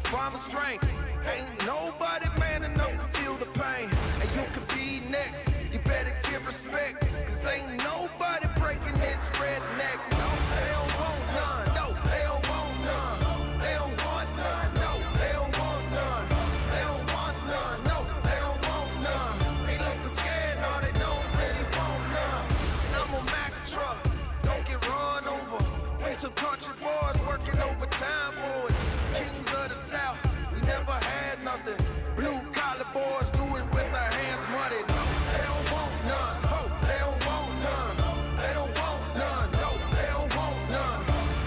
farm of strength. Ain't nobody man enough to feel the pain. And you could be next, you better give respect. Cause ain't nobody breaking this redneck. No, they don't want none. No, they don't want none. They don't want none. No, they don't want none. They don't want none. No, they don't want none. They looking scared, no, they don't really want none. And I'm a Mack truck, don't get run over. We some country boys working overtime, boys. Kings of the South, we never had nothing. Blue collar boys do it with their hands muddy. No, they don't want none. No, they don't want none. They don't want none. No, they don't want none.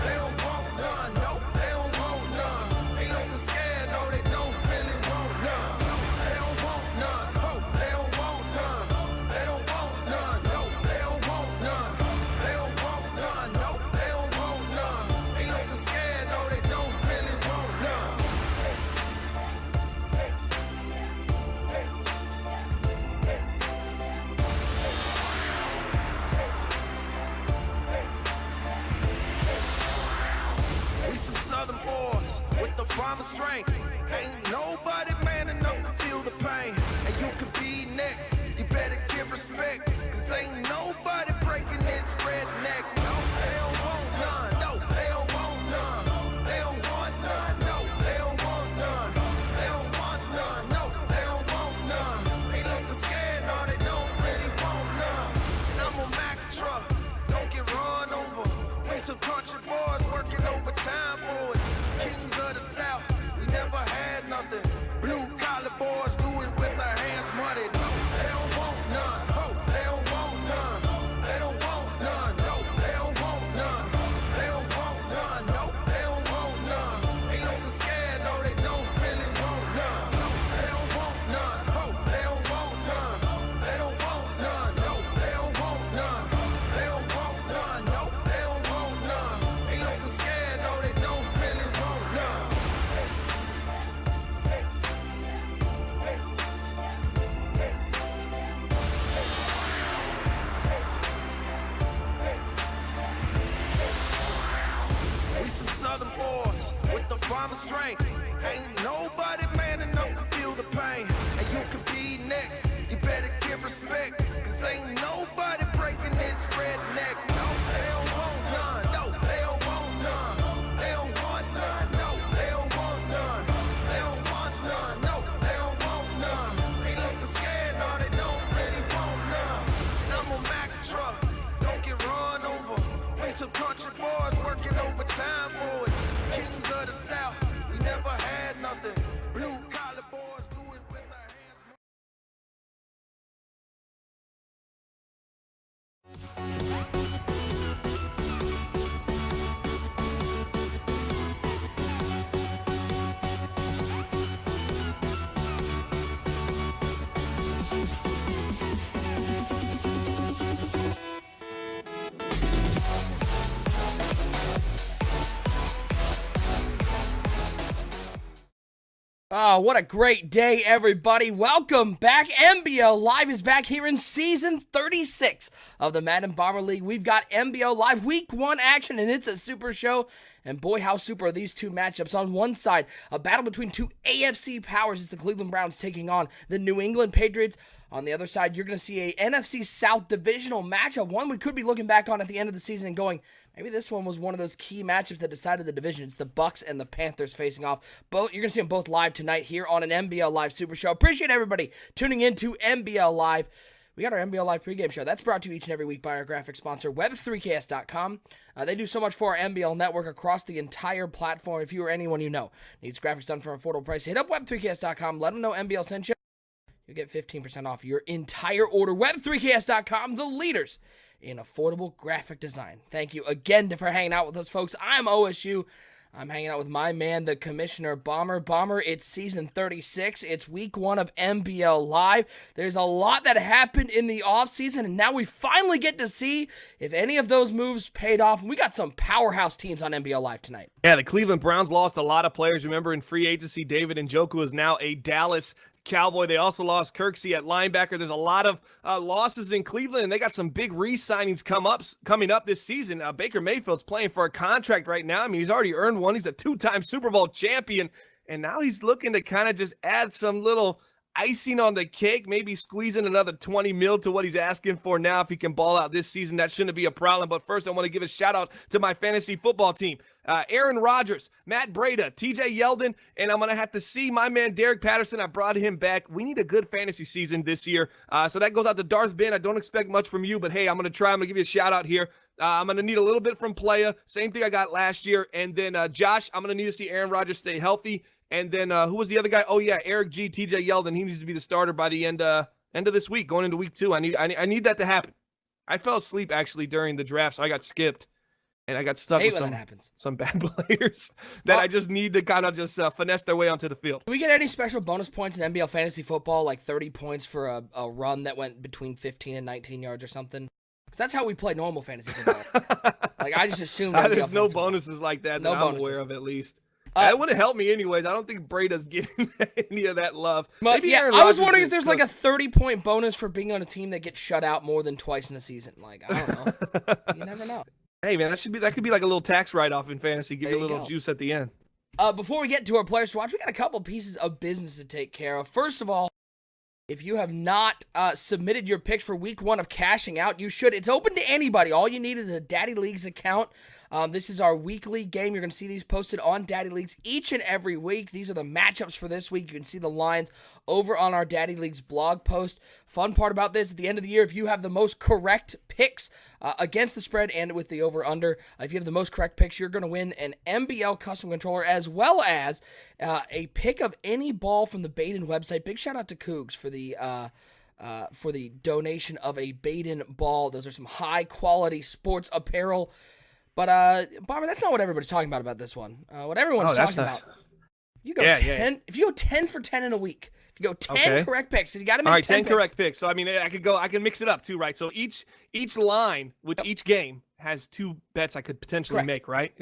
They don't want none. No, they don't want none. They looking scared. No, they don't really want none. No, they don't want none. No, they don't want none. They don't want none. No, they don't want none. They don't want none. No, they don't want none. They looking scared. No, they don't really want none. We some southern boys with the farm of strength. Ain't nobody man enough to feel the pain. And you could be next, you better give respect. Cause ain't nobody breaking this redneck. No, they don't want none. No, they don't want none. They don't want none. No, they don't want none. They don't want none. No, they don't want none. They looking scared, no, they don't really want none. And I'm a Mack truck, don't get run over. We some country boys working overtime, boys. Kings of the South, we never had nothing. Blue collar boys do it with their hands muddy. No, they don't want none. No, they don't want none. They don't want none. No, they don't want none. They don't want none. No, they don't want none. They looking scared. No, they don't really want none. No, they don't want none. No, they don't want none. They don't want none. No, they don't want none. They don't want none. No, they don't want none. They looking scared. No, they don't really want none. We some southern boys with the farm of strength. Ain't nobody man enough to feel the pain. And you could be next, you better give respect. Cause ain't nobody breaking this redneck. No, they don't want none. No, they don't want none. They don't want none. No, they don't want none. They don't want none. No, they don't want none. They looking scared, no, they don't really want none. And I'm a Mack truck, don't get run over. We some country boys working overtime, boys. Kings of the South, we never had nothing. Blue collar boys do it with their hands. Oh, what a great day, everybody. Welcome back. NBL Live is back here in Season 36 of the Madden Bomber League. We've got NBL Live Week 1 action, and it's a super show. And boy, how super are these two matchups. On one side, a battle between two AFC powers as the Cleveland Browns taking on the New England Patriots. On the other side, you're going to see a NFC South divisional matchup, one we could be looking back on at the end of the season and going, maybe this one was one of those key matchups that decided the division. It's the Bucs and the Panthers facing off. Both you're going to see them both live tonight here on an NBL Live Super Show. Appreciate everybody tuning in to NBL Live. We got our NBL Live pregame show. That's brought to you each and every week by our graphic sponsor, Web3KS.com. They do so much for our NBL network across the entire platform. If you or anyone you know needs graphics done for an affordable price, hit up Web3KS.com. Let them know NBL sent you. You'll get 15% off your entire order. Web3KS.com, the leaders in affordable graphic design. Thank you again for hanging out with us, folks. I'm OSU. I'm hanging out with my man, the Commissioner Bomber. Bomber, it's Season 36. It's Week 1 of NBL Live. There's a lot that happened in the offseason, and now we finally get to see if any of those moves paid off. And we got some powerhouse teams on NBL Live tonight. Yeah, the Cleveland Browns lost a lot of players. Remember, in free agency, David Njoku is now a Dallas Cowboy. They also lost Kirksey at linebacker. There's a lot of losses in Cleveland, and they got some big re-signings coming up this season. Baker Mayfield's playing for a contract right now. I mean, he's already earned one. He's a two-time Super Bowl champion. and now he's looking to kind of just add some little icing on the cake, maybe squeezing another 20 mil to what he's asking for now. If he can ball out this season, that shouldn't be a problem. But first, I want to give a shout out to my fantasy football team. Aaron Rodgers, Matt Breida, TJ Yeldon, and I'm going to have to see my man Derek Patterson. I brought him back. We need a good fantasy season this year. So that goes out to Darth Ben. I don't expect much from you, but hey, I'm going to try. I'm going to give you a shout out here. I'm going to need a little bit from Playa. Same thing I got last year. And then Josh, I'm going to need to see Aaron Rodgers stay healthy. And then who was the other guy? Oh, yeah, Eric G, TJ Yeldon. He needs to be the starter by the end of this week, going into week 2. I need that to happen. I fell asleep, actually, during the draft, so I got skipped. And I got stuck with some bad players that I just need to kind of just finesse their way onto the field. Do we get any special bonus points in NBL fantasy football, like 30 points for a run that went between 15 and 19 yards or something? Because that's how we play normal fantasy football. Like, I just assumed there's no bonuses like that that I'm aware of, at least. That would have helped me anyways. I don't think Breida's getting any of that love. But maybe I was wondering if there's like a 30-point bonus for being on a team that gets shut out more than twice in a season. Like, I don't know. You never know. Hey, man, that could be like a little tax write-off in fantasy. Give you a little juice at the end. Before we get to our players to watch, we got a couple pieces of business to take care of. First of all, if you have not submitted your picks for week 1 of cashing out, you should. It's open to anybody. All you need is a Daddy Leagues account. This is our weekly game. You're going to see these posted on Daddy Leagues each and every week. These are the matchups for this week. You can see the lines over on our Daddy Leagues blog post. Fun part about this, at the end of the year, if you have the most correct picks against the spread and with the over-under, if you have the most correct picks, you're going to win an MBL custom controller as well as a pick of any ball from the Baden website. Big shout out to Cougs for the donation of a Baden ball. Those are some high-quality sports apparel. But, Bomber, that's not what everybody's talking about this one. What everyone's talking about, you go 10. If you go 10 for 10 in a week, if you go 10 correct picks, you got to make 10 picks. Correct picks. So, I mean, I can mix it up too, right? So each line with each game has 2 bets I could potentially make, right?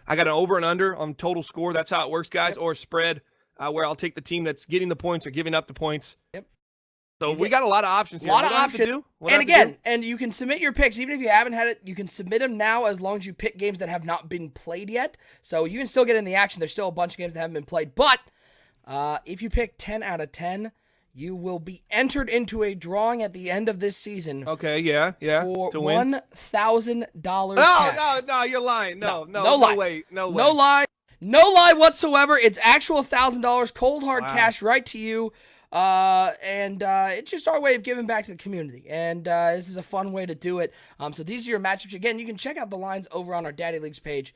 I got an over and under on total score. That's how it works, guys. Or spread, where I'll take the team that's getting the points or giving up the points. Yep. So we got a lot of options here. A lot of options. And again, and you can submit your picks. Even if you haven't had it, you can submit them now as long as you pick games that have not been played yet. So you can still get in the action. There's still a bunch of games that haven't been played. But if you pick 10 out of 10, you will be entered into a drawing at the end of this season. Okay, yeah. For to win $1,000 cash. No, you're lying. No way. No lie whatsoever. It's actual $1,000 cold hard cash right to you. And it's just our way of giving back to the community, and this is a fun way to do it. So these are your matchups. Again, you can check out the lines over on our Daddy Leagues page.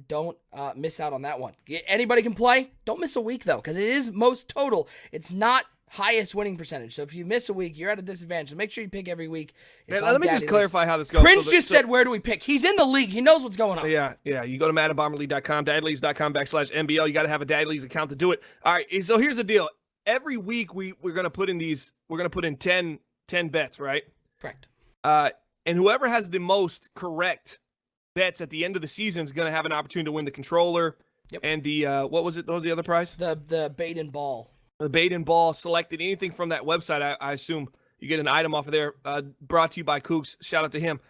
Don't miss out on that one. Anybody can play. Don't miss a week though, because it is most total. It's not highest winning percentage. So if you miss a week, you're at a disadvantage. So make sure you pick every week. Let me just clarify how this goes. Prince just said, where do we pick? He's in the league. He knows what's going on. Yeah. You go to MaddenBomberLeague.com, daddyleagues.com/NBL. You got to have a Daddy Leagues account to do it. All right. So here's the deal. Every week we're gonna put in 10 bets, right? Correct. And whoever has the most correct bets at the end of the season is gonna have an opportunity to win the controller. Yep. And the what was the other prize? The Baden ball. The Baden ball selected. Anything from that website, I assume you get an item off of there. Brought to you by Cougs. Shout out to him.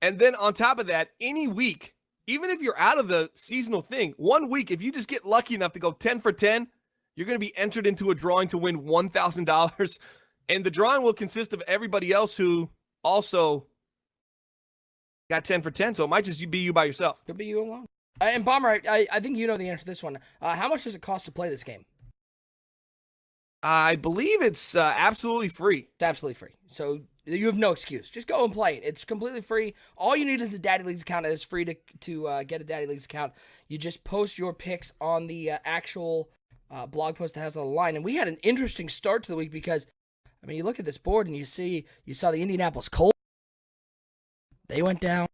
And then on top of that, any week, even if you're out of the seasonal thing, 1 week, if you just get lucky enough to go 10 for 10. You're going to be entered into a drawing to win $1,000, and the drawing will consist of everybody else who also got 10 for 10, so it might just be you by yourself. Could be you alone. And Bomber, I think you know the answer to this one. How much does it cost to play this game? I believe it's absolutely free. It's absolutely free. So you have no excuse. Just go and play it. It's completely free. All you need is a Daddy Leagues account. It's free to get a Daddy Leagues account. You just post your picks on the actual blog post that has a line. And we had an interesting start to the week because, I mean, you look at this board and you saw the Indianapolis Colts. They went down.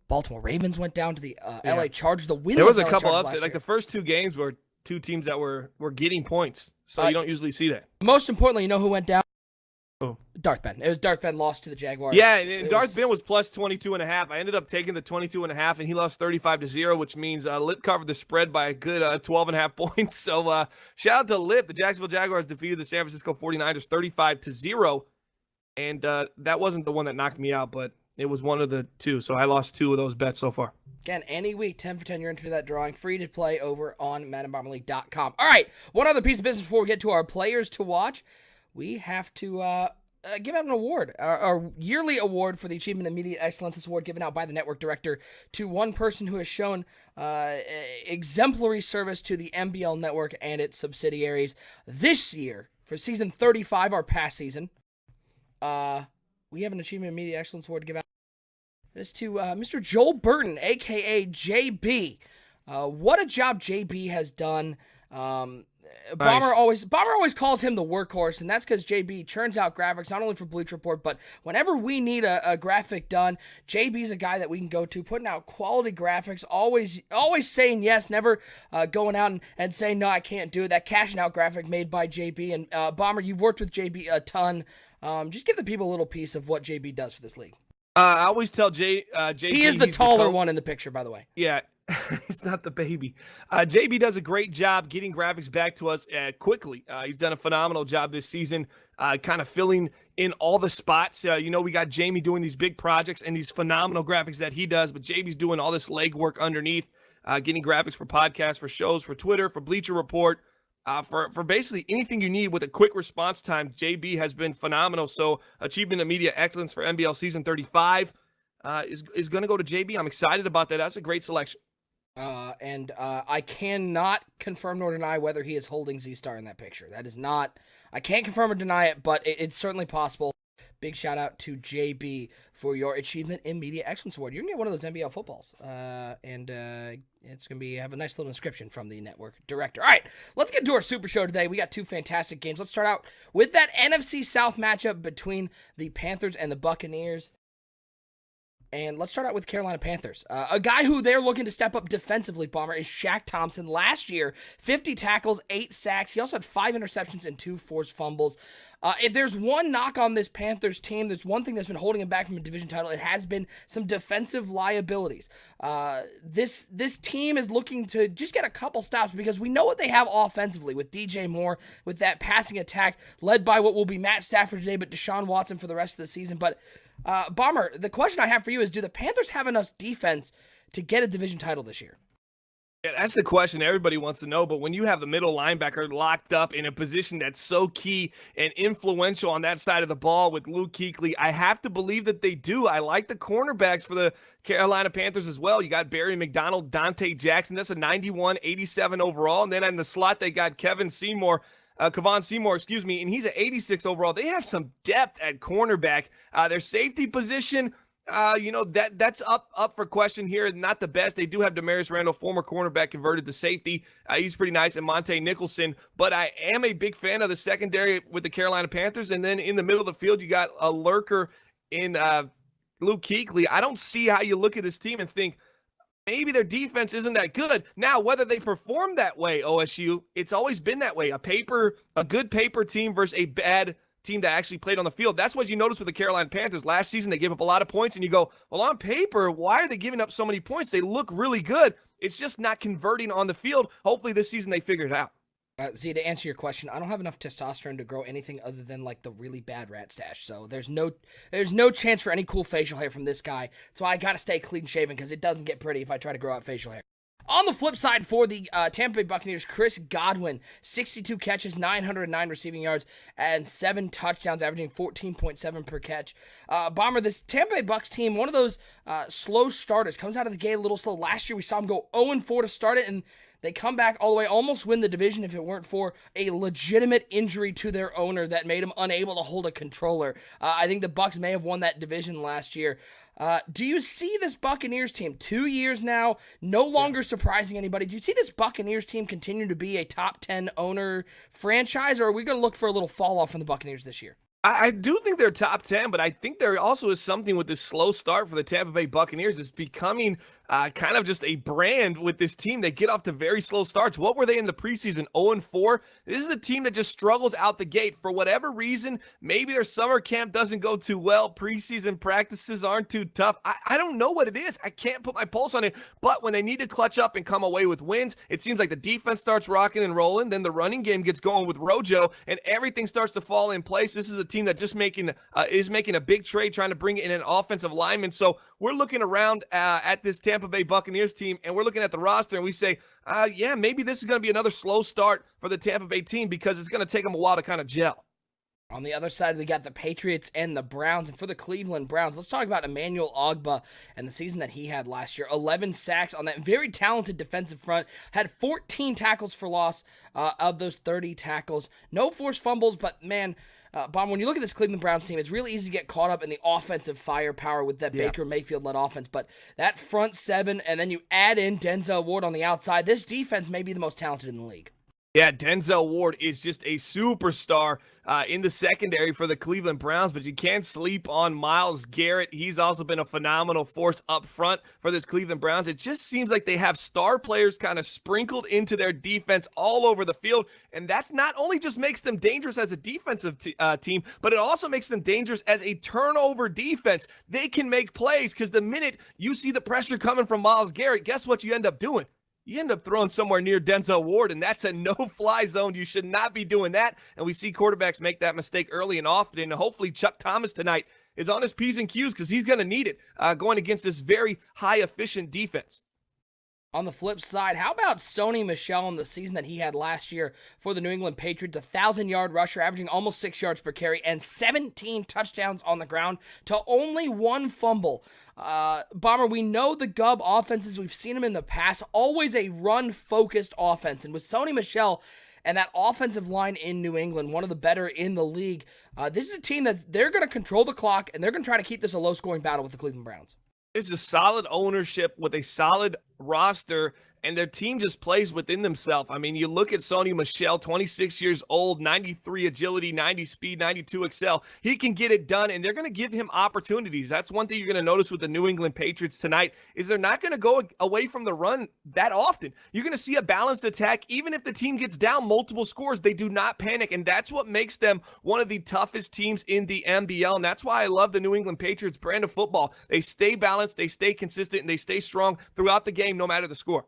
Baltimore Ravens went down to the LA Chargers. There was a couple upsets. Like the first 2 games were 2 teams that were getting points. So you don't usually see that. Most importantly, you know who went down? Oh. Darth Ben. It was Darth Ben lost to the Jaguars. Yeah, and Darth Ben was plus 22.5. I ended up taking the 22.5, and he lost 35-0, which means Lip covered the spread by a good 12.5 points. So shout out to Lip. The Jacksonville Jaguars defeated the San Francisco 49ers 35-0, and that wasn't the one that knocked me out, but it was one of the two. So I lost 2 of those bets so far. Again, any week, 10 for 10, you're entered that drawing. Free to play over on MaddenBomberLeague.com. All right, one other piece of business before we get to our players to watch. We have to give out an award, our yearly award for the Achievement in Media Excellence. This award given out by the network director to one person who has shown exemplary service to the MBL network and its subsidiaries this year for season 35, our past season. We have an Achievement in Media Excellence award to give out. This to Mr. Joel Burton, a.k.a. JB. What a job JB has done. Bomber always calls him the workhorse, and that's because JB churns out graphics, not only for Bleach Report, but whenever we need a graphic done, JB's a guy that we can go to, putting out quality graphics, always saying yes, never going out and saying, no, I can't do it. That cashing out graphic made by JB. And Bomber, you've worked with JB a ton. Just give the people a little piece of what JB does for this league. I always tell JB. He is the taller one in the picture, by the way. Yeah, he's not the baby. JB does a great job getting graphics back to us quickly. He's done a phenomenal job this season, kind of filling in all the spots. We got Jamie doing these big projects and these phenomenal graphics that he does, but JB's doing all this legwork underneath, getting graphics for podcasts, for shows, for Twitter, for Bleacher Report. For basically anything you need with a quick response time, JB has been phenomenal. So Achievement in Media Excellence for NBL Season 35 is going to go to JB. I'm excited about that. That's a great selection. And I cannot confirm nor deny whether he is holding Z-Star in that picture. That is not, I can't confirm or deny it, but it's certainly possible. Big shout out to JB for your Achievement in Media Excellence Award. You're going to get one of those NBL footballs. And it's going to have a nice little inscription from the network director. All right, let's get to our Super Show today. We got 2 fantastic games. Let's start out with that NFC South matchup between the Panthers and the Buccaneers. And let's start out with Carolina Panthers. A guy who they're looking to step up defensively, Bomber, is Shaq Thompson. Last year, 50 tackles, 8 sacks. He also had 5 interceptions and 2 forced fumbles. If there's one knock on this Panthers team, there's one thing that's been holding him back from a division title, it has been some defensive liabilities. This team is looking to just get a couple stops because we know what they have offensively with DJ Moore, with that passing attack led by what will be Matt Stafford today, but Deshaun Watson for the rest of the season. But Bomber, the question I have for you is, do the Panthers have enough defense to get a division title this year? Yeah, that's the question everybody wants to know. But when you have the middle linebacker locked up in a position that's so key and influential on that side of the ball with Luke Kuechly, I have to believe that they do. I like the cornerbacks for the Carolina Panthers as well. You got Barry McDonald, Dante Jackson. That's a 91, 87 overall. And then in the slot, they got Kevon Seymour, and he's at 86 overall. They have some depth at cornerback. Their safety position, that's up for question here. Not the best. They do have Demarius Randall, former cornerback, converted to safety. He's pretty nice, and Monte Nicholson. But I am a big fan of the secondary with the Carolina Panthers. And then in the middle of the field, you got a lurker in Luke Kuechly. I don't see how you look at this team and think, maybe their defense isn't that good. Now, whether they perform that way, OSU, it's always been that way. A good paper team versus a bad team that actually played on the field. That's what you notice with the Carolina Panthers. Last season, they gave up a lot of points, and you go, well, on paper, why are they giving up so many points? They look really good. It's just not converting on the field. Hopefully this season they figure it out. Z, to answer your question, I don't have enough testosterone to grow anything other than like the really bad rat stash. So there's no chance for any cool facial hair from this guy. So I got to stay clean shaven because it doesn't get pretty if I try to grow out facial hair. On the flip side for the Tampa Bay Buccaneers, Chris Godwin, 62 catches, 909 receiving yards, and 7 touchdowns, averaging 14.7 per catch. Bomber, this Tampa Bay Bucs team, one of those slow starters, comes out of the gate a little slow. Last year we saw them go 0-4 to start it, and they come back all the way, almost win the division if it weren't for a legitimate injury to their owner that made him unable to hold a controller. I think the Bucs may have won that division last year. Do you see this Buccaneers team, 2 years now, no longer surprising anybody? Do you see this Buccaneers team continue to be a top 10 owner franchise, or are we going to look for a little fall off from the Buccaneers this year? I do think they're top 10, but I think there also is something with this slow start for the Tampa Bay Buccaneers. It's becoming kind of just a brand with this team. They get off to very slow starts. What were they in the preseason? 0-4. This is a team that just struggles out the gate for whatever reason. Maybe their summer camp doesn't go too well. Preseason practices aren't too tough. I don't know what it is. I can't put my pulse on it. But when they need to clutch up and come away with wins, it seems like the defense starts rocking and rolling. Then the running game gets going with Rojo, and everything starts to fall in place. This is a team that just making a big trade, trying to bring in an offensive lineman. So we're looking around at this Tampa Bay Buccaneers team, and we're looking at the roster, and we say, yeah, maybe this is going to be another slow start for the Tampa Bay team because it's going to take them a while to kind of gel. On the other side, we got the Patriots and the Browns. And for the Cleveland Browns, let's talk about Emmanuel Ogbah and the season that he had last year. 11 sacks on that very talented defensive front. Had 14 tackles for loss of those 30 tackles. No forced fumbles, but man, Bomb, when you look at this Cleveland Browns team, it's really easy to get caught up in the offensive firepower with that Baker Mayfield-led offense. But that front seven, and then you add in Denzel Ward on the outside, this defense may be the most talented in the league. Yeah, Denzel Ward is just a superstar in the secondary for the Cleveland Browns, but you can't sleep on Myles Garrett. He's also been a phenomenal force up front for this Cleveland Browns. It just seems like they have star players kind of sprinkled into their defense all over the field, and that's not only just makes them dangerous as a defensive team, but it also makes them dangerous as a turnover defense. They can make plays because the minute you see the pressure coming from Myles Garrett, guess what you end up doing? You end up throwing somewhere near Denzel Ward, and that's a no-fly zone. You should not be doing that, and we see quarterbacks make that mistake early and often, and hopefully Chuck Thomas tonight is on his P's and Q's because he's going to need it going against this very high-efficient defense. On the flip side, how about Sony Michel in the season that he had last year for the New England Patriots? 1,000-yard rusher, averaging almost 6 yards per carry, and 17 touchdowns on the ground to only one fumble. Bomber, we know the Gub offenses, we've seen them in the past, always a run-focused offense. And with Sony Michel and that offensive line in New England, one of the better in the league, this is a team that they're going to control the clock, and they're going to try to keep this a low-scoring battle with the Cleveland Browns. It's a solid ownership with a solid roster, and their team just plays within themselves. I mean, you look at Sony Michel, 26 years old, 93 agility, 90 speed, 92 excel. He can get it done, and they're going to give him opportunities. That's one thing you're going to notice with the New England Patriots tonight is they're not going to go away from the run that often. You're going to see a balanced attack. Even if the team gets down multiple scores, they do not panic, and that's what makes them one of the toughest teams in the NBL, and that's why I love the New England Patriots brand of football. They stay balanced, they stay consistent, and they stay strong throughout the game no matter the score.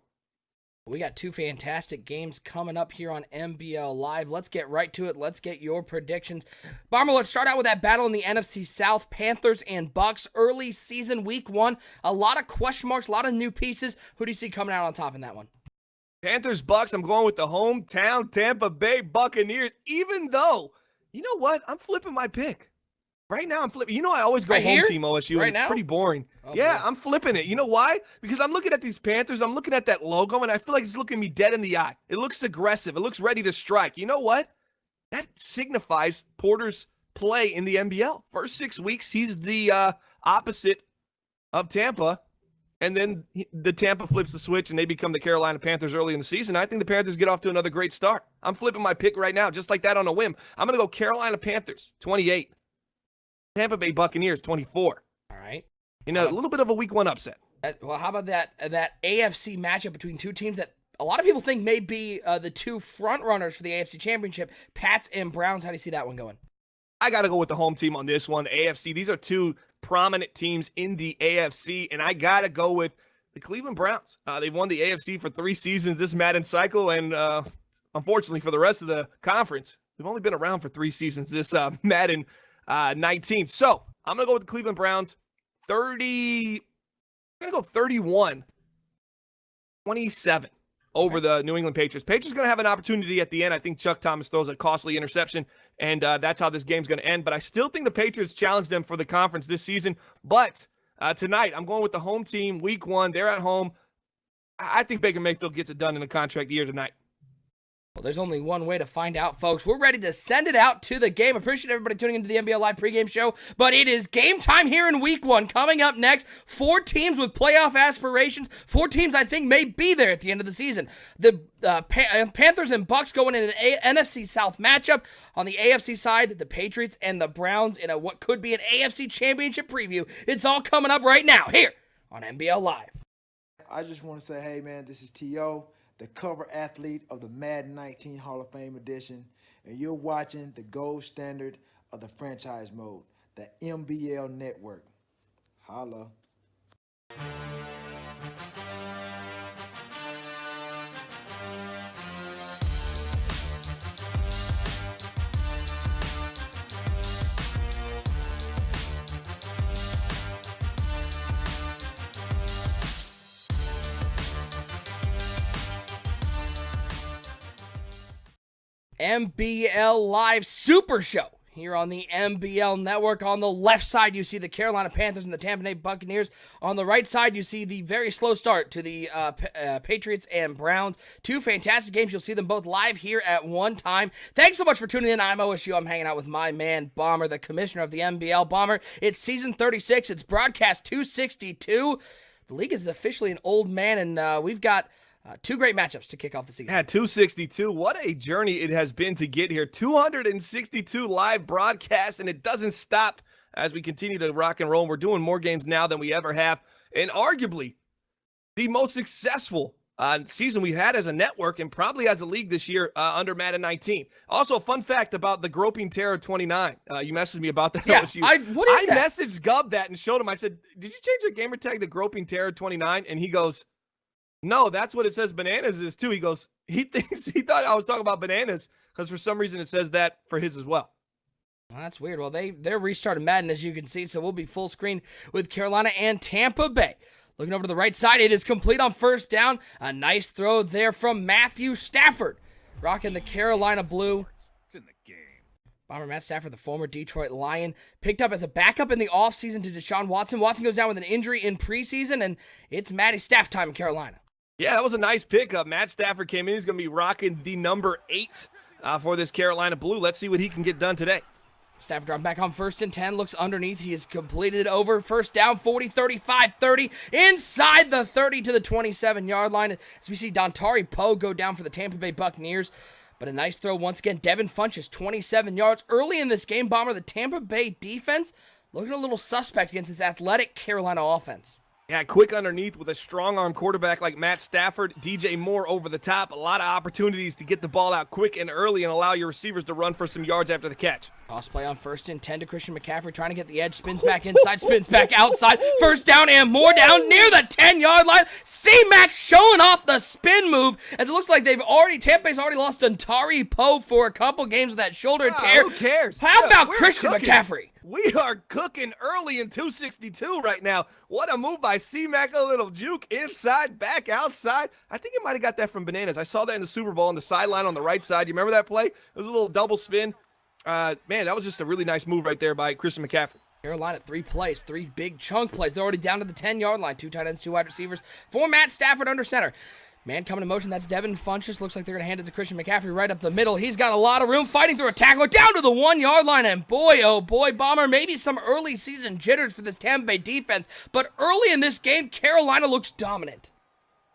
We got two fantastic games coming up here on NBL Live. Let's get right to it. Let's get your predictions. Bomber, let's start out with that battle in the NFC South. Panthers and Bucks, early season, week one. A lot of question marks, a lot of new pieces. Who do you see coming out on top in that one? Panthers, Bucks, I'm going with the hometown Tampa Bay Buccaneers, even though, you know what? I'm flipping my pick. Right now, I'm flipping. You know, I always go home team OSU, and it's pretty boring. Oh, yeah, man. I'm flipping it. You know why? Because I'm looking at these Panthers. I'm looking at that logo, and I feel like it's looking me dead in the eye. It looks aggressive. It looks ready to strike. You know what? That signifies Porter's play in the NBL. First 6 weeks, he's the opposite of Tampa, and then the Tampa flips the switch, and they become the Carolina Panthers early in the season. I think the Panthers get off to another great start. I'm flipping my pick right now, just like that on a whim. I'm going to go Carolina Panthers, 28. Tampa Bay Buccaneers, 24. All right. You know, a little bit of a week one upset. Well, how about that AFC matchup between two teams that a lot of people think may be the two front runners for the AFC Championship, Pats and Browns? How do you see that one going? I got to go with the home team on this one, the AFC. These are two prominent teams in the AFC, and I got to go with the Cleveland Browns. They've won the AFC for 3 seasons this Madden cycle, and unfortunately for the rest of the conference, they've only been around for 3 seasons this Madden 19. So I'm going to go with the Cleveland Browns. 30. I'm going to go 31-27 over the New England Patriots. Patriots going to have an opportunity at the end. I think Chuck Thomas throws a costly interception, and that's how this game's going to end. But I still think the Patriots challenge them for the conference this season. But tonight, I'm going with the home team, week one. They're at home. I think Baker Mayfield gets it done in a contract year tonight. Well, there's only one way to find out, folks. We're ready to send it out to the game. Appreciate everybody tuning into the NBL Live pregame show, but it is game time here in week one. Coming up next, 4 teams with playoff aspirations. 4 teams I think may be there at the end of the season. The Panthers and Bucks going in an NFC South matchup. On the AFC side, the Patriots and the Browns in what could be an AFC Championship preview. It's all coming up right now here on NBL Live. I just want to say, hey, man, this is T.O., the cover athlete of the Madden 19 Hall of Fame edition, and you're watching the gold standard of the franchise mode, the MBL Network. Holla. MBL Live Super Show here on the MBL Network. On the left side, you see the Carolina Panthers and the Tampa Bay Buccaneers. On the right side, you see the very slow start to the Patriots and Browns. Two fantastic games. You'll see them both live here at one time. Thanks so much for tuning in. I'm OSU. I'm hanging out with my man, Bomber, the commissioner of the MBL. Bomber, it's season 36. It's broadcast 262. The league is officially an old man, and we've got two great matchups to kick off the season. Yeah, 262. What a journey it has been to get here. 262 live broadcasts, and it doesn't stop as we continue to rock and roll. We're doing more games now than we ever have, and arguably the most successful season we've had as a network and probably as a league this year under Madden 19. Also, a fun fact about the Groping Terror 29. You messaged me about that. Yeah, OSU. I messaged Gub that and showed him. I said, did you change your gamer tag to Groping Terror 29? And he goes, no, that's what it says bananas is too. He goes, he thought I was talking about bananas because for some reason it says that for his as well. Well, that's weird. Well, they're restarting Madden, as you can see, so we'll be full screen with Carolina and Tampa Bay. Looking over to the right side, it is complete on first down. A nice throw there from Matthew Stafford, rocking the Carolina blue. It's in the game. Bomber Matt Stafford, the former Detroit Lion, picked up as a backup in the offseason to Deshaun Watson. Watson goes down with an injury in preseason, and it's Matty Staff time in Carolina. Yeah, that was a nice pickup. Matt Stafford came in. He's going to be rocking the number 8 for this Carolina Blue. Let's see what he can get done today. Stafford dropped back on 1st and 10, looks underneath. He has completed over first down, 40, 35, 30, inside the 30 to the 27-yard line. As we see Dontari Poe go down for the Tampa Bay Buccaneers. But a nice throw once again. Devin Funchess, 27 yards. Early in this game, Bomber, the Tampa Bay defense looking a little suspect against this athletic Carolina offense. Yeah, quick underneath with a strong-arm quarterback like Matt Stafford. DJ Moore over the top. A lot of opportunities to get the ball out quick and early and allow your receivers to run for some yards after the catch. Toss play on 1st and 10 to Christian McCaffrey, trying to get the edge. Spins back inside, spins back outside. First down and more down near the 10-yard line. C-Mac showing off the spin move. As it looks like Tampa Bay's already lost Dontari Poe for a couple games with that shoulder tear. Who cares? How about we're Christian cooking. McCaffrey? We are cooking early in 262 right now. What a move by C-Mac, a little juke inside, back outside. I think he might have got that from Bananas. I saw that in the Super Bowl on the sideline on the right side. You remember that play? It was a little double spin. Man, that was just a really nice move right there by Christian McCaffrey. Carolina, 3 plays, 3 big chunk plays. They're already down to the 10-yard line. 2 tight ends, 2 wide receivers. For Matt Stafford under center. Man coming in motion, that's Devin Funchess. Looks like they're going to hand it to Christian McCaffrey right up the middle. He's got a lot of room fighting through a tackler down to the 1-yard line. And boy, oh boy, Bomber, maybe some early season jitters for this Tampa Bay defense. But early in this game, Carolina looks dominant.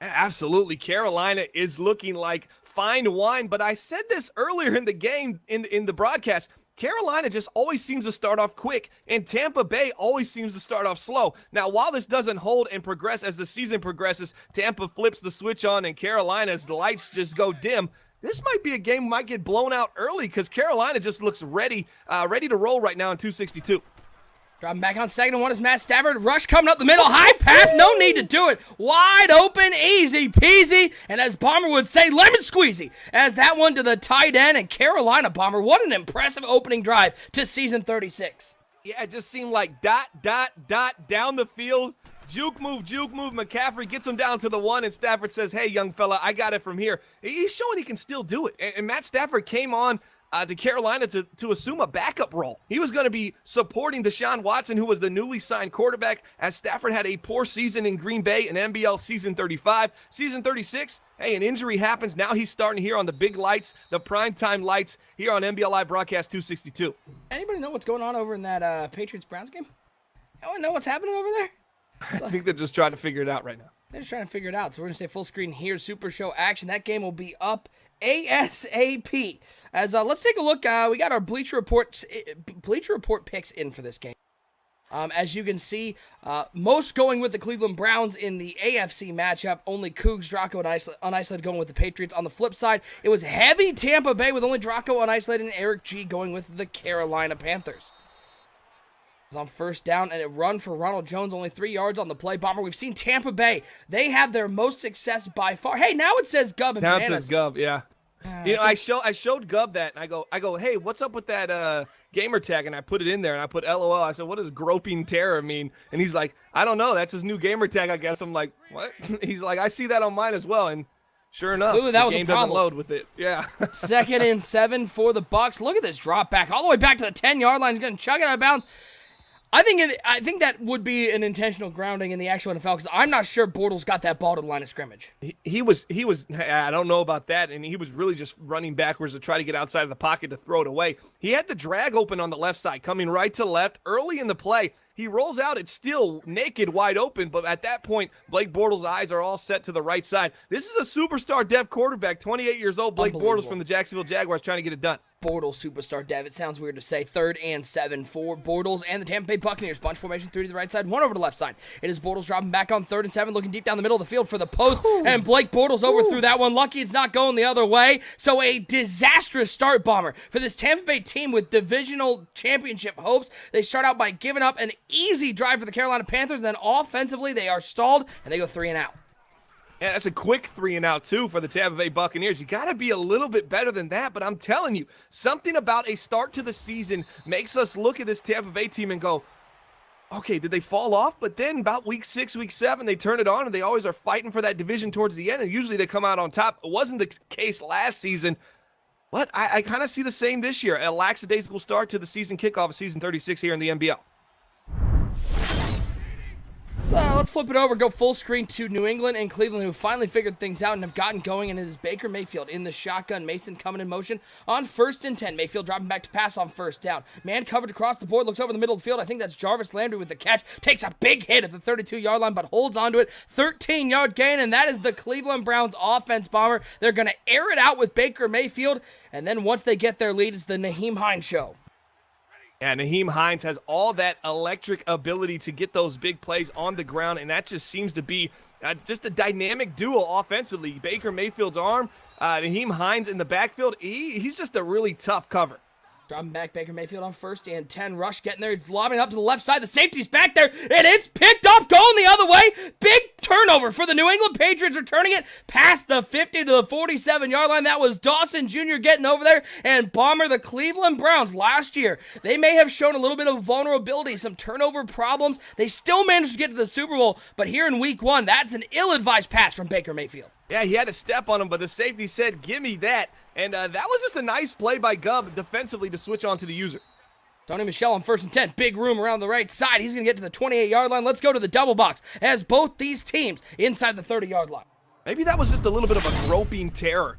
Absolutely. Carolina is looking like fine wine. But I said this earlier in the game, in the broadcast. Carolina just always seems to start off quick, and Tampa Bay always seems to start off slow. Now, while this doesn't hold and progress as the season progresses, Tampa flips the switch on, and Carolina's lights just go dim. This might be a game that might get blown out early because Carolina just looks ready to roll right now in 262. Dropping back on 2nd and 1 is Matt Stafford. Rush coming up the middle. High pass. No need to do it. Wide open. Easy peasy. And as Bomber would say, lemon squeezy. As that one to the tight end. And Carolina, Bomber, what an impressive opening drive to season 36. Yeah, it just seemed like dot down the field. Juke move. McCaffrey gets him down to the 1, and Stafford says, hey, young fella, I got it from here. He's showing he can still do it. And Matt Stafford came on to Carolina to assume a backup role. He was going to be supporting Deshaun Watson, who was the newly signed quarterback, as Stafford had a poor season in Green Bay in NBL season 35. Season 36, hey, an injury happens. Now he's starting here on the big lights, the primetime lights, here on NBL Live Broadcast 262. Anybody know what's going on over in that Patriots-Browns game? Anyone know what's happening over there? I think they're just trying to figure it out right now. They're just trying to figure it out. So we're going to stay full screen here. Super Show action. That game will be up ASAP. As let's take a look. We got our Bleacher Report picks in for this game. As you can see, most going with the Cleveland Browns in the AFC matchup. Only Cougs, Draco, and Unisolated going with the Patriots. On the flip side, it was heavy Tampa Bay with only Draco, Unisolated, and Eric G going with the Carolina Panthers. It's on first down, and a run for Ronald Jones, only 3 yards on the play. Bomber, we've seen Tampa Bay. They have their most success by far. Hey, now it says Gub and Now it Bananas. says Gub, yeah. I showed Gub that, and I go, hey, what's up with that gamer tag? And I put it in there, and I put LOL. I said, what does groping terror mean? And he's like, I don't know. That's his new gamer tag, I guess. I'm like, what? He's like, I see that on mine as well. And sure enough, Clearly, that the was a game doesn't problem. load with it. Yeah. 2nd and 7 for the Bucs. Look at this drop back all the way back to the 10-yard line. He's going to chuck it out of bounds. I think that would be an intentional grounding in the actual NFL because I'm not sure Bortles got that ball to the line of scrimmage. He was. I don't know about that, and he was really just running backwards to try to get outside of the pocket to throw it away. He had the drag open on the left side, coming right to left early in the play. He rolls out, it's still naked, wide open, but at that point, Blake Bortles' eyes are all set to the right side. This is a superstar dev quarterback, 28 years old, Blake Bortles from the Jacksonville Jaguars trying to get it done. Bortles superstar dev. It sounds weird to say. 3rd and 7 for Bortles and the Tampa Bay Buccaneers. Bunch formation, 3 to the right side, 1 over to the left side. It is Bortles dropping back on 3rd and 7, looking deep down the middle of the field for the post. And Blake Bortles overthrew that one. Lucky it's not going the other way. So a disastrous start, Bomber, for this Tampa Bay team with divisional championship hopes. They start out by giving up an easy drive for the Carolina Panthers, and then offensively they are stalled, and they go 3 and out. Yeah, that's a quick 3 and out, too, for the Tampa Bay Buccaneers. You got to be a little bit better than that, but I'm telling you, something about a start to the season makes us look at this Tampa Bay team and go, okay, did they fall off? But then about week 6, week 7, they turn it on, and they always are fighting for that division towards the end, and usually they come out on top. It wasn't the case last season, but I kind of see the same this year. A lackadaisical start to the season kickoff of season 36 here in the NBL. So let's flip it over, go full screen to New England and Cleveland, who finally figured things out and have gotten going, and it is Baker Mayfield in the shotgun. Mason coming in motion on 1st and 10. Mayfield dropping back to pass on 1st down. Man coverage across the board, looks over the middle of the field. I think that's Jarvis Landry with the catch. Takes a big hit at the 32-yard line, but holds onto it. 13-yard gain, and that is the Cleveland Browns offense, Bomber. They're going to air it out with Baker Mayfield, and then once they get their lead, it's the Nyheim Hines show. And Nyheim Hines has all that electric ability to get those big plays on the ground, and that just seems to be just a dynamic duo offensively. Baker Mayfield's arm, Nyheim Hines in the backfield, he's just a really tough cover. Dropping back Baker Mayfield on 1st and 10. Rush getting there. It's lobbing up to the left side. The safety's back there, and it's picked off going the other way. Big turnover for the New England Patriots, returning it past the 50 to the 47-yard line. That was Dawson Jr. getting over there. And Bomber, the Cleveland Browns last year, they may have shown a little bit of vulnerability, some turnover problems. They still managed to get to the Super Bowl, but here in week 1, that's an ill-advised pass from Baker Mayfield. Yeah, he had to step on him, but the safety said, give me that. And that was just a nice play by Gub defensively to switch on to the user. Tony Michel on 1st and 10. Big room around the right side. He's going to get to the 28-yard line. Let's go to the double box as both these teams inside the 30-yard line. Maybe that was just a little bit of a groping terror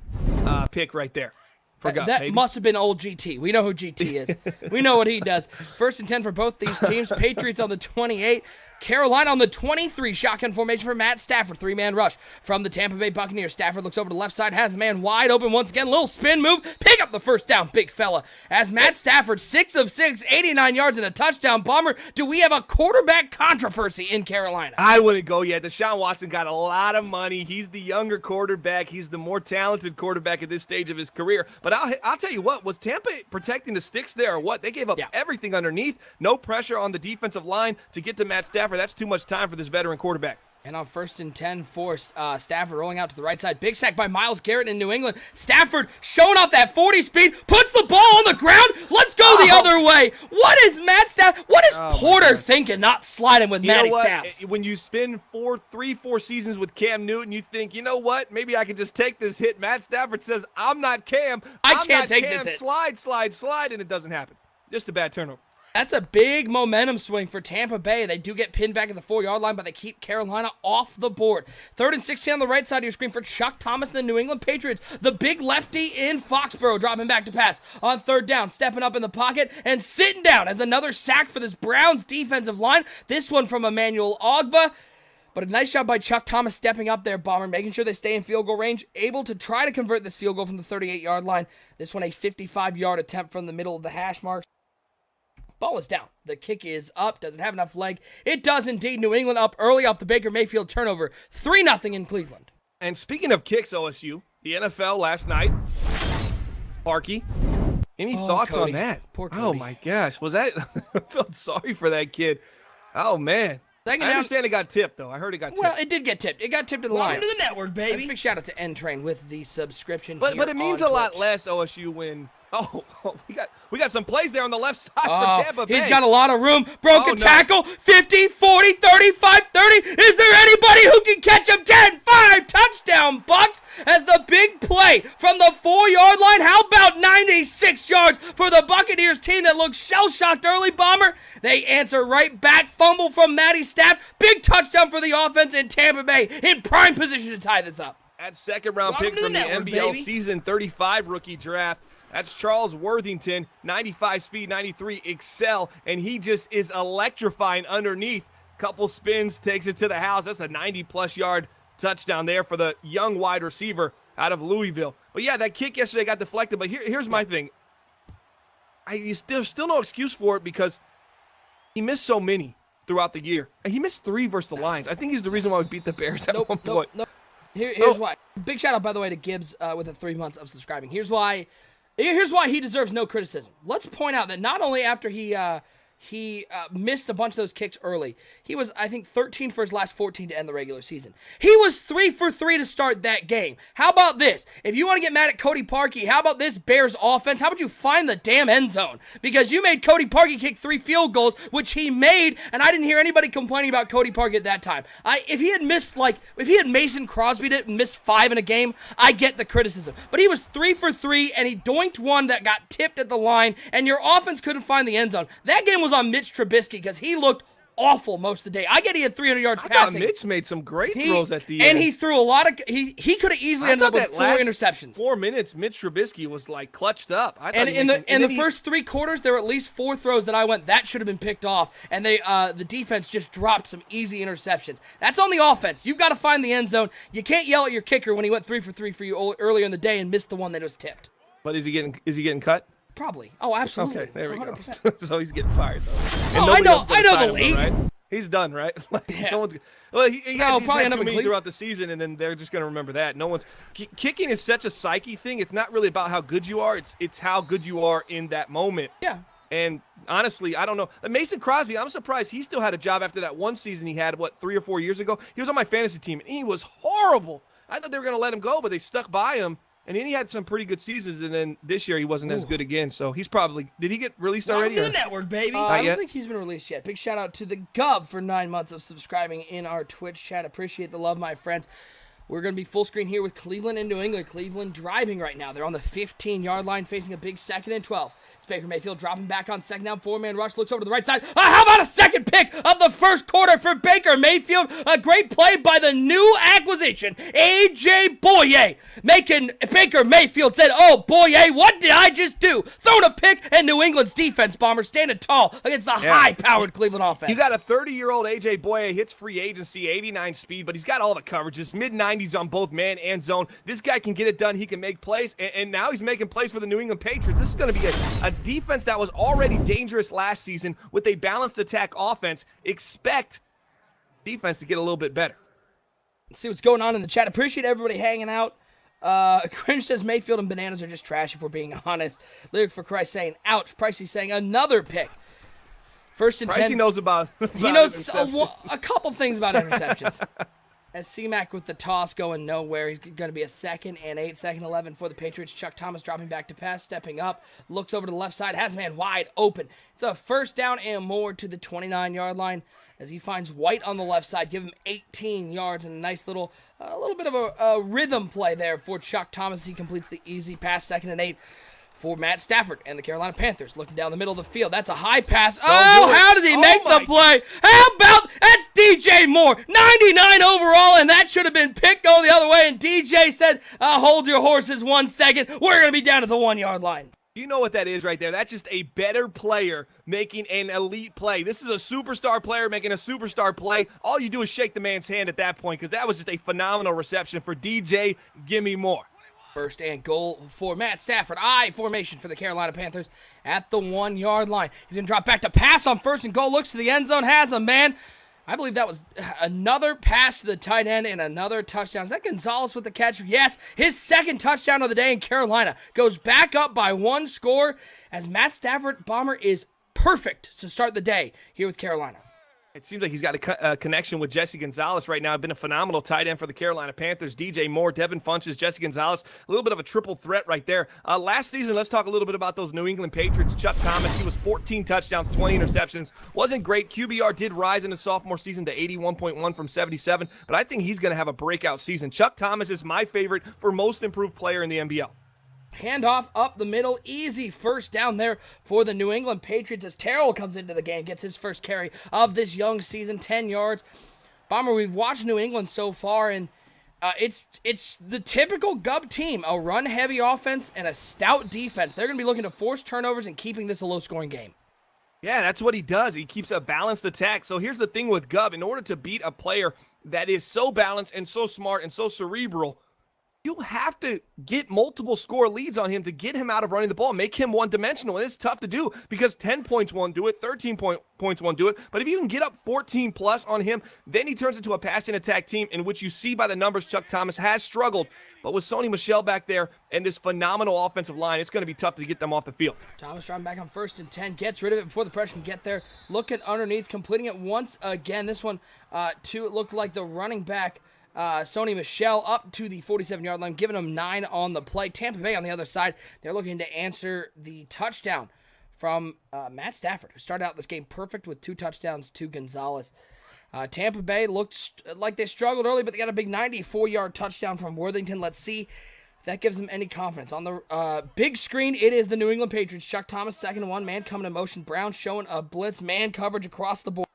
pick right there. That must have been old GT. We know who GT is. We know what he does. 1st and 10 for both these teams. Patriots on the 28. Carolina on the 23, shotgun formation for Matt Stafford. 3-man rush from the Tampa Bay Buccaneers. Stafford looks over to the left side, has a man wide open once again. Little spin move, pick up the 1st down, big fella. As Matt Stafford, 6 of 6, 89 yards and a touchdown. Bomber, do we have a quarterback controversy in Carolina? I wouldn't go yet. Deshaun Watson got a lot of money. He's the younger quarterback. He's the more talented quarterback at this stage of his career. But I'll tell you what, was Tampa protecting the sticks there or what? They gave up everything underneath. No pressure on the defensive line to get to Matt Stafford. That's too much time for this veteran quarterback. And on 1st and 10 for Stafford rolling out to the right side. Big sack by Myles Garrett in New England. Stafford showing off that 40 speed. Puts the ball on the ground. Let's go the other way. What is Matt Stafford? What is Porter thinking not sliding with Matty Staffs? When you spend 4 seasons with Cam Newton, you think, you know what? Maybe I can just take this hit. Matt Stafford says, I'm not Cam. I can't take this hit. Slide, and it doesn't happen. Just a bad turnover. That's a big momentum swing for Tampa Bay. They do get pinned back at the 4-yard line, but they keep Carolina off the board. 3rd and 16 on the right side of your screen for Chuck Thomas and the New England Patriots. The big lefty in Foxborough dropping back to pass on 3rd down, stepping up in the pocket and sitting down as another sack for this Browns defensive line. This one from Emmanuel Ogba. But a nice job by Chuck Thomas stepping up there, Bomber, making sure they stay in field goal range, able to try to convert this field goal from the 38-yard line. This one a 55-yard attempt from the middle of the hash marks. Ball is down. The kick is up. Doesn't have enough leg. It does indeed. New England up early off the Baker Mayfield turnover. 3-0 in Cleveland. And speaking of kicks, OSU, the NFL last night, Parkey. Any thoughts Cody. on that? Poor Cody. Oh, my gosh. Was that – I felt sorry for that kid. Oh, man. I understand it got tipped, though. I heard it got tipped. Well, it did get tipped. It got tipped to the line. Welcome to the network, baby. That's a big shout out to N-Train with the subscription. But it means a on lot Twitch. less, OSU, when – we got some plays there on the left side for Tampa Bay. He's got a lot of room. Broken no. tackle. 50, 40, 35, 30. Is there anybody who can catch him? 10, 5. Touchdown, Bucks. As the big play from the 4-yard line. How about 96 yards for the Buccaneers team that looked shell-shocked early, Bomber? They answer right back. Fumble from Matty Staff. Big touchdown for the offense in Tampa Bay in prime position to tie this up. That second-round Welcome pick to from the the network, NBL baby. Season 35 rookie draft. That's Charles Worthington, 95 speed, 93 excel, and he just is electrifying underneath. Couple spins, takes it to the house. That's a 90-plus yard touchdown there for the young wide receiver out of Louisville. But, yeah, that kick yesterday got deflected, but here's my thing. There's still no excuse for it because he missed so many throughout the year. And he missed 3 versus the Lions. I think he's the reason why we beat the Bears at one point. Nope. Here's why. Big shout out, by the way, to Gibbs with the 3 months of subscribing. Here's why he deserves no criticism. Let's point out that not only after he missed a bunch of those kicks early, he was, I think, 13 for his last 14 to end the regular season. He was 3 for 3 to start that game. How about this? If you want to get mad at Cody Parkey, how about this Bears offense? How about you find the damn end zone? Because you made Cody Parkey kick 3 field goals, which he made, and I didn't hear anybody complaining about Cody Parkey at that time. If he had Mason Crosby'd it and missed 5 in a game, I get the criticism. But he was 3 for 3, and he doinked one that got tipped at the line, and your offense couldn't find the end zone. That game was on Mitch Trubisky because he looked awful most of the day. I get he had 300 yards I passing. thought Mitch made some great throws at the end. And he threw a lot of he could have easily ended up with 4 interceptions. 4 minutes, Mitch Trubisky was like clutched up. I And in the first 3 quarters, there were at least 4 throws that I went, that should have been picked off. And the defense just dropped some easy interceptions. That's on the offense. You've got to find the end zone. You can't yell at your kicker when he went 3 for 3 for you earlier in the day and missed the one that was tipped. But is he getting cut? Probably. Oh, absolutely. Okay, there we 100%. go. So he's getting fired though. Oh, And nobody else is gonna I know sign the him, league. Right? He's done, right? Like, Yeah. no one's. Well, he No, had probably end up too in many Cleveland. throughout the season, and then they're just going to remember that. No one's kicking is such a psyche thing. It's not really about how good you are. It's how good you are in that moment. Yeah. And honestly, I don't know. Mason Crosby, I'm surprised he still had a job after that one season he had, 3 or 4 years ago? He was on my fantasy team, and he was horrible. I thought they were going to let him go, but they stuck by him. And then he had some pretty good seasons, and then this year he wasn't as good again. So he's probably – did he get released already? Welcome to the network, baby. I don't yet. think he's been released yet. Big shout out to the Gov for 9 months of subscribing in our Twitch chat. Appreciate the love, my friends. We're going to be full screen here with Cleveland and New England. Cleveland driving right now. They're on the 15-yard line facing a big 2nd and 12. It's Baker Mayfield dropping back on 2nd down. 4-man rush. Looks over to the right side. How about a second pick of the first quarter for Baker Mayfield? A great play by the new acquisition, A.J. Boye. Making Baker Mayfield said, oh, Boye, what did I just do? Thrown a pick, and New England's defense bomber standing tall against the high-powered Cleveland offense. You got a 30-year-old A.J. Boye, hits free agency, 89 speed, but he's got all the coverages, mid-90s on both man and zone. This guy can get it done. He can make plays, and now he's making plays for the New England Patriots. This is going to be a defense that was already dangerous last season with a balanced attack offense. Expect defense to get a little bit better. Let's see what's going on in the chat. Appreciate everybody hanging out. Cringe says Mayfield and bananas are just trash if we're being honest. Lyric for Christ saying, ouch. Pricey saying another pick. First and 10. Pricey knows about He knows interceptions. a couple things about interceptions. As C-Mac with the toss going nowhere, he's going to be a 2nd and 8, 2nd 11 for the Patriots. Chuck Thomas dropping back to pass, stepping up, looks over to the left side, has a man wide open. It's a 1st down and more to the 29-yard line as he finds White on the left side. Give him 18 yards and a nice little bit of a rhythm play there for Chuck Thomas. He completes the easy pass, 2nd and 8. For Matt Stafford and the Carolina Panthers, looking down the middle of the field. That's a high pass. Oh, how did he make the play? How about, that's DJ Moore, 99 overall, and that should have been picked going the other way, and DJ said, hold your horses 1 second. We're going to be down at the 1-yard line. You know what that is right there. That's just a better player making an elite play. This is a superstar player making a superstar play. All you do is shake the man's hand at that point because that was just a phenomenal reception for DJ. Gimme more. First and goal for Matt Stafford. I formation for the Carolina Panthers at the 1-yard line. He's going to drop back to pass on first and goal. Looks to the end zone. Has a man. I believe that was another pass to the tight end and another touchdown. Is that Gonzalez with the catch? Yes. His second touchdown of the day in Carolina. Goes back up by 1 score as Matt Stafford, Bomber, is perfect to start the day here with Carolina. It seems like he's got a connection with Jesse Gonzalez right now. Been a phenomenal tight end for the Carolina Panthers. DJ Moore, Devin Funches, Jesse Gonzalez. A little bit of a triple threat right there. Last season, let's talk a little bit about those New England Patriots. Chuck Thomas, he was 14 touchdowns, 20 interceptions. Wasn't great. QBR did rise in his sophomore season to 81.1 from 77, but I think he's going to have a breakout season. Chuck Thomas is my favorite for most improved player in the NBL. Handoff up the middle, easy first down there for the New England Patriots as Terrell comes into the game, gets his first carry of this young season, 10 yards. Bomber, we've watched New England so far, and it's the typical Gub team, a run-heavy offense and a stout defense. They're going to be looking to force turnovers and keeping this a low-scoring game. Yeah, that's what he does. He keeps a balanced attack. So here's the thing with Gub. In order to beat a player that is so balanced and so smart and so cerebral, you'll have to get multiple score leads on him to get him out of running the ball, make him one-dimensional. And it's tough to do because 10 points won't do it, 13 points won't do it. But if you can get up 14 plus on him, then he turns into a passing attack team in which you see by the numbers Chuck Thomas has struggled. But with Sony Michel back there and this phenomenal offensive line, it's going to be tough to get them off the field. Thomas driving back on 1st and 10, gets rid of it before the pressure can get there. Looking underneath, completing it once again. This one, it looked like the running back, Sony Michel up to the 47-yard line, giving him 9 on the play. Tampa Bay on the other side, they're looking to answer the touchdown from Matt Stafford, who started out this game perfect with 2 touchdowns to Gonzalez. Tampa Bay looked like they struggled early, but they got a big 94-yard touchdown from Worthington. Let's see if that gives them any confidence. On the big screen, it is the New England Patriots. Chuck Thomas, 2nd and 1, man coming in motion. Brown showing a blitz, man coverage across the board.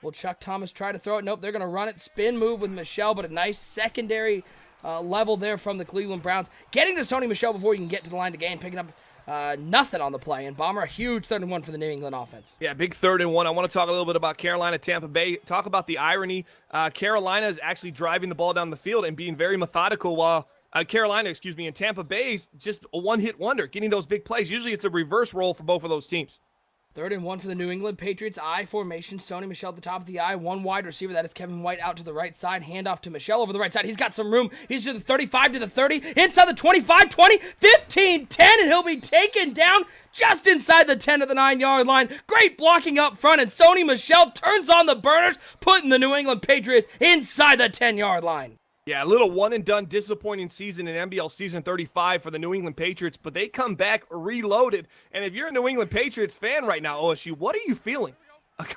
Will Chuck Thomas try to throw it? Nope, they're going to run it. Spin move with Michel, but a nice secondary level there from the Cleveland Browns. Getting to Sony Michel before you can get to the line to gain, picking up nothing on the play. And Bomber, a huge 3rd and 1 for the New England offense. Yeah, big 3rd and 1. I want to talk a little bit about Carolina, Tampa Bay. Talk about the irony. Carolina is actually driving the ball down the field and being very methodical while and Tampa Bay's just a one-hit wonder, getting those big plays. Usually it's a reverse role for both of those teams. 3rd and 1 for the New England Patriots. I formation. Sony Michel at the top of the I. One wide receiver. That is Kevin White out to the right side. Handoff to Michel over the right side. He's got some room. He's to the 35 to the 30. Inside the 25, 20, 15, 10. And he'll be taken down just inside the 10 at the 9-yard line. Great blocking up front. And Sony Michel turns on the burners, putting the New England Patriots inside the 10-yard line. Yeah, a little one-and-done disappointing season in NBL Season 35 for the New England Patriots, but they come back reloaded. And if you're a New England Patriots fan right now, OSU, what are you feeling?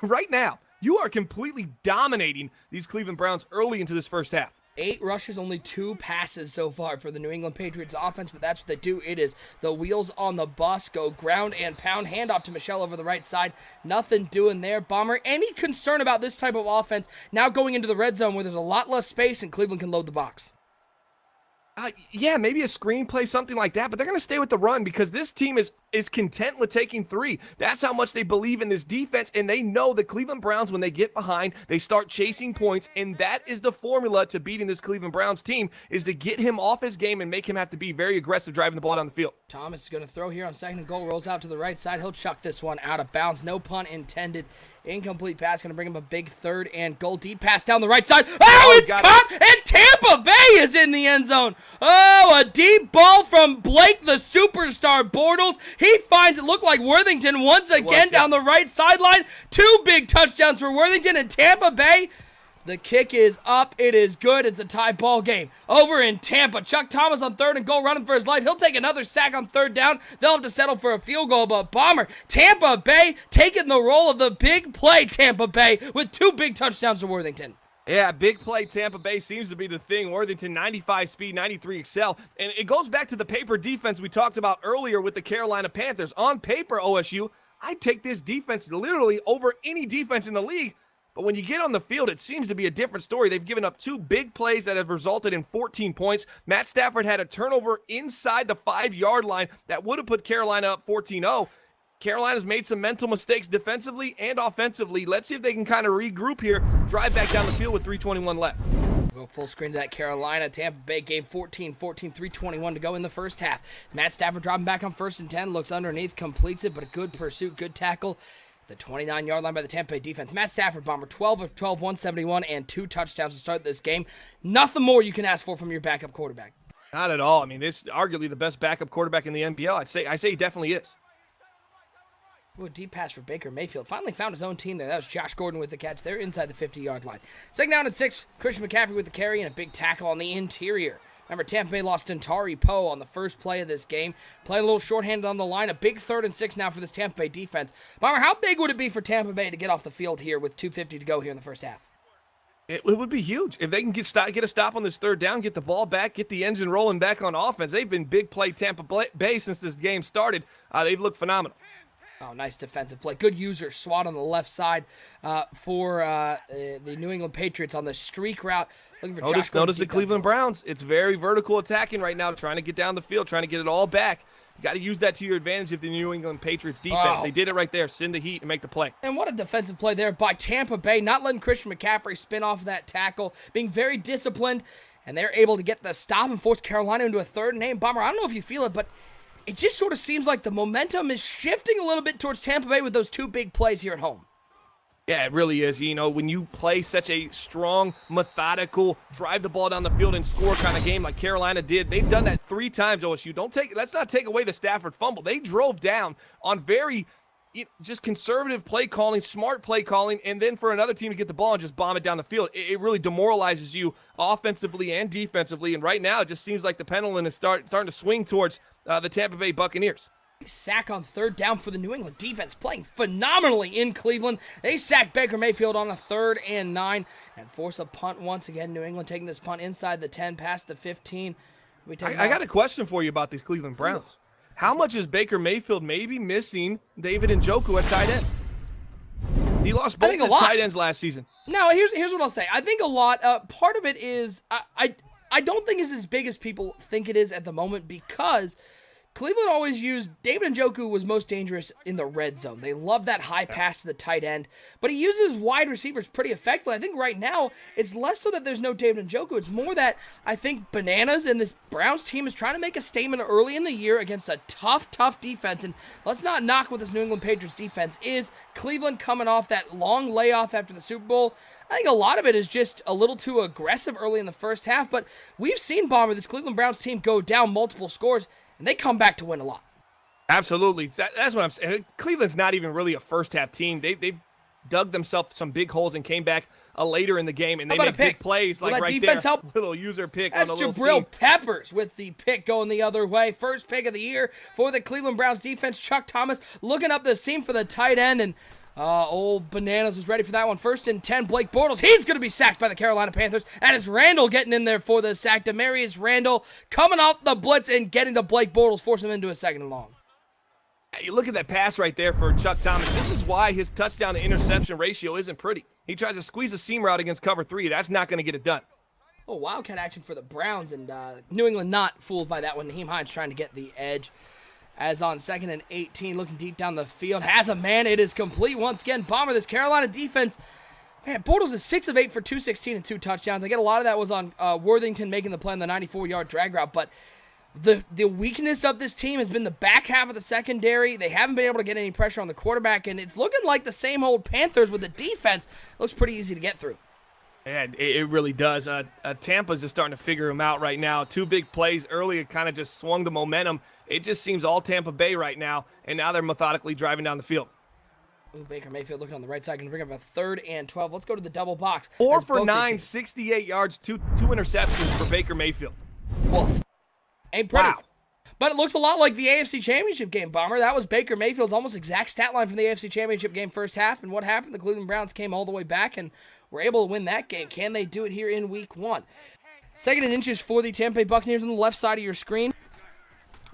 Right now, you are completely dominating these Cleveland Browns early into this first half. 8 rushes, only 2 passes so far for the New England Patriots offense, but that's what they do. It is the wheels on the bus, go ground and pound, handoff to Michel over the right side. Nothing doing there. Bomber, any concern about this type of offense now going into the red zone where there's a lot less space and Cleveland can load the box? Yeah, maybe a screenplay, something like that, but they're going to stay with the run because this team is content with taking 3. That's how much they believe in this defense, and they know the Cleveland Browns, when they get behind, they start chasing points, and that is the formula to beating this Cleveland Browns team, is to get him off his game and make him have to be very aggressive driving the ball down the field. Thomas is going to throw here on 2nd and goal, rolls out to the right side. He'll chuck this one out of bounds. No pun intended. Incomplete pass, going to bring him a big 3rd and goal. Deep pass down the right side. Oh, it's caught, and Tampa Bay is in the end zone. Oh, a deep ball from Blake, the superstar Bortles. He finds it look like Worthington once again down the right sideline. 2 big touchdowns for Worthington and Tampa Bay. The kick is up. It is good. It's a tie ball game. Over in Tampa, Chuck Thomas on 3rd and goal, running for his life. He'll take another sack on 3rd down. They'll have to settle for a field goal, but Bomber, Tampa Bay taking the role of the big play Tampa Bay with 2 big touchdowns to Worthington. Yeah, big play Tampa Bay seems to be the thing. Worthington, 95 speed, 93 excel. And it goes back to the paper defense we talked about earlier with the Carolina Panthers. On paper, OSU, I'd take this defense literally over any defense in the league. But when you get on the field, it seems to be a different story. They've given up 2 big plays that have resulted in 14 points. Matt Stafford had a turnover inside the 5-yard line that would have put Carolina up 14-0. Carolina's made some mental mistakes defensively and offensively. Let's see if they can kind of regroup here, drive back down the field with 3:21 left. Go Go full screen to that Carolina Tampa Bay game. 14-14, 3:21 to go in the first half. Matt Stafford dropping back on 1st and 10, looks underneath, completes it, but a good pursuit, good tackle. The 29-yard line by the Tampa Bay defense. Matt Stafford, Bomber, 12 of 12, 171, and 2 touchdowns to start this game. Nothing more you can ask for from your backup quarterback. Not at all. I mean, this is arguably the best backup quarterback in the NBL. I say he definitely is. Ooh, a deep pass for Baker Mayfield. Finally found his own team there. That was Josh Gordon with the catch. They're inside the 50-yard line. Second down and 6. Christian McCaffrey with the carry and a big tackle on the interior. Remember, Tampa Bay lost Dantari Poe on the first play of this game. Playing a little shorthanded on the line. A big 3rd and 6 now for this Tampa Bay defense. Bomber, how big would it be for Tampa Bay to get off the field here with 2:50 to go here in the first half? It would be huge. If they can get a stop on this 3rd down, get the ball back, get the engine rolling back on offense. They've been big play Tampa Bay since this game started. They've looked phenomenal. Oh, nice defensive play. Good user swat on the left side for the New England Patriots on the streak route. Looking for Notice the Cleveland Browns. It's very vertical attacking right now, trying to get down the field, trying to get it all back. You got to use that to your advantage if the New England Patriots defense. They did it right there. Send the heat and make the play. And what a defensive play there by Tampa Bay, not letting Christian McCaffrey spin off of that tackle, being very disciplined, and they're able to get the stop and force Carolina into a 3rd and 8. Bomber, I don't know if you feel it, but it just sort of seems like the momentum is shifting a little bit towards Tampa Bay with those 2 big plays here at home. Yeah, it really is. You know, when you play such a strong, methodical, drive the ball down the field and score kind of game like Carolina did, they've done that 3 times, OSU. Let's not take away the Stafford fumble. They drove down on very just conservative play calling, smart play calling, and then for another team to get the ball and just bomb it down the field. It really demoralizes you offensively and defensively, and right now it just seems like the pendulum is starting to swing towards the Tampa Bay Buccaneers. Sack on 3rd down for the New England defense, playing phenomenally in Cleveland. They sack Baker Mayfield on a 3rd and 9 and force a punt once again. New England taking this punt inside the 10, past the 15. I got a question for you about these Cleveland Browns. How much is Baker Mayfield maybe missing David Njoku at tight end? He lost both his tight ends last season. No, here's what I'll say. I think a lot. Part of it is I don't think it's as big as people think it is at the moment, because Cleveland always used David Njoku was most dangerous in the red zone. They love that high pass to the tight end, but he uses wide receivers pretty effectively. I think right now it's less so that there's no David Njoku. It's more that I think Bananas and this Browns team is trying to make a statement early in the year against a tough defense. And let's not knock what this New England Patriots defense is. Cleveland coming off that long layoff after the Super Bowl. I think a lot of it is just a little too aggressive early in the first half, but we've seen, Bomber, this Cleveland Browns team go down multiple scores, and they come back to win a lot. Absolutely. That's what I'm saying. Cleveland's not even really a first-half team. They've dug themselves some big holes and came back later in the game, and they made big plays like right defense there. Help? Little user pick That's on the little Jabril seam. Peppers with the pick going the other way. First pick of the year for the Cleveland Browns defense. Chuck Thomas looking up the seam for the tight end, and old Bananas was ready for that one. 1st and 10, Blake Bortles. He's going to be sacked by the Carolina Panthers. That is Randall getting in there for the sack. Demarius Randall coming off the blitz and getting to Blake Bortles, forcing him into a 2nd and long. You look at that pass right there for Chuck Thomas. This is why his touchdown to interception ratio isn't pretty. He tries to squeeze a seam route against cover 3. That's not going to get it done. Oh, Wildcat action for the Browns, and New England not fooled by that one. Naheem Hines trying to get the edge. As on 2nd and 18, looking deep down the field, has a man. It is complete once again. Bomber, this Carolina defense. Man, Bortles is 6 of 8 for 216 and 2 touchdowns. I get a lot of that was on Worthington making the play on the 94-yard drag route, but the weakness of this team has been the back half of the secondary. They haven't been able to get any pressure on the quarterback, and it's looking like the same old Panthers with the defense. Looks pretty easy to get through. Yeah, it really does. Tampa's just starting to figure him out right now. 2 big plays early. It kind of just swung the momentum. It just seems all Tampa Bay right now, and now they're methodically driving down the field. Ooh, Baker Mayfield looking on the right side. Going to bring up a 3rd and 12. Let's go to the double box. 4 for 9, 68 yards, two interceptions for Baker Mayfield. Wolf. Ain't pretty. Wow. But it looks a lot like the AFC Championship game, Bomber. That was Baker Mayfield's almost exact stat line from the AFC Championship game first half. And what happened? The Cleveland Browns came all the way back and were able to win that game. Can they do it here in week 1? 2nd and inches for the Tampa Bay Buccaneers on the left side of your screen.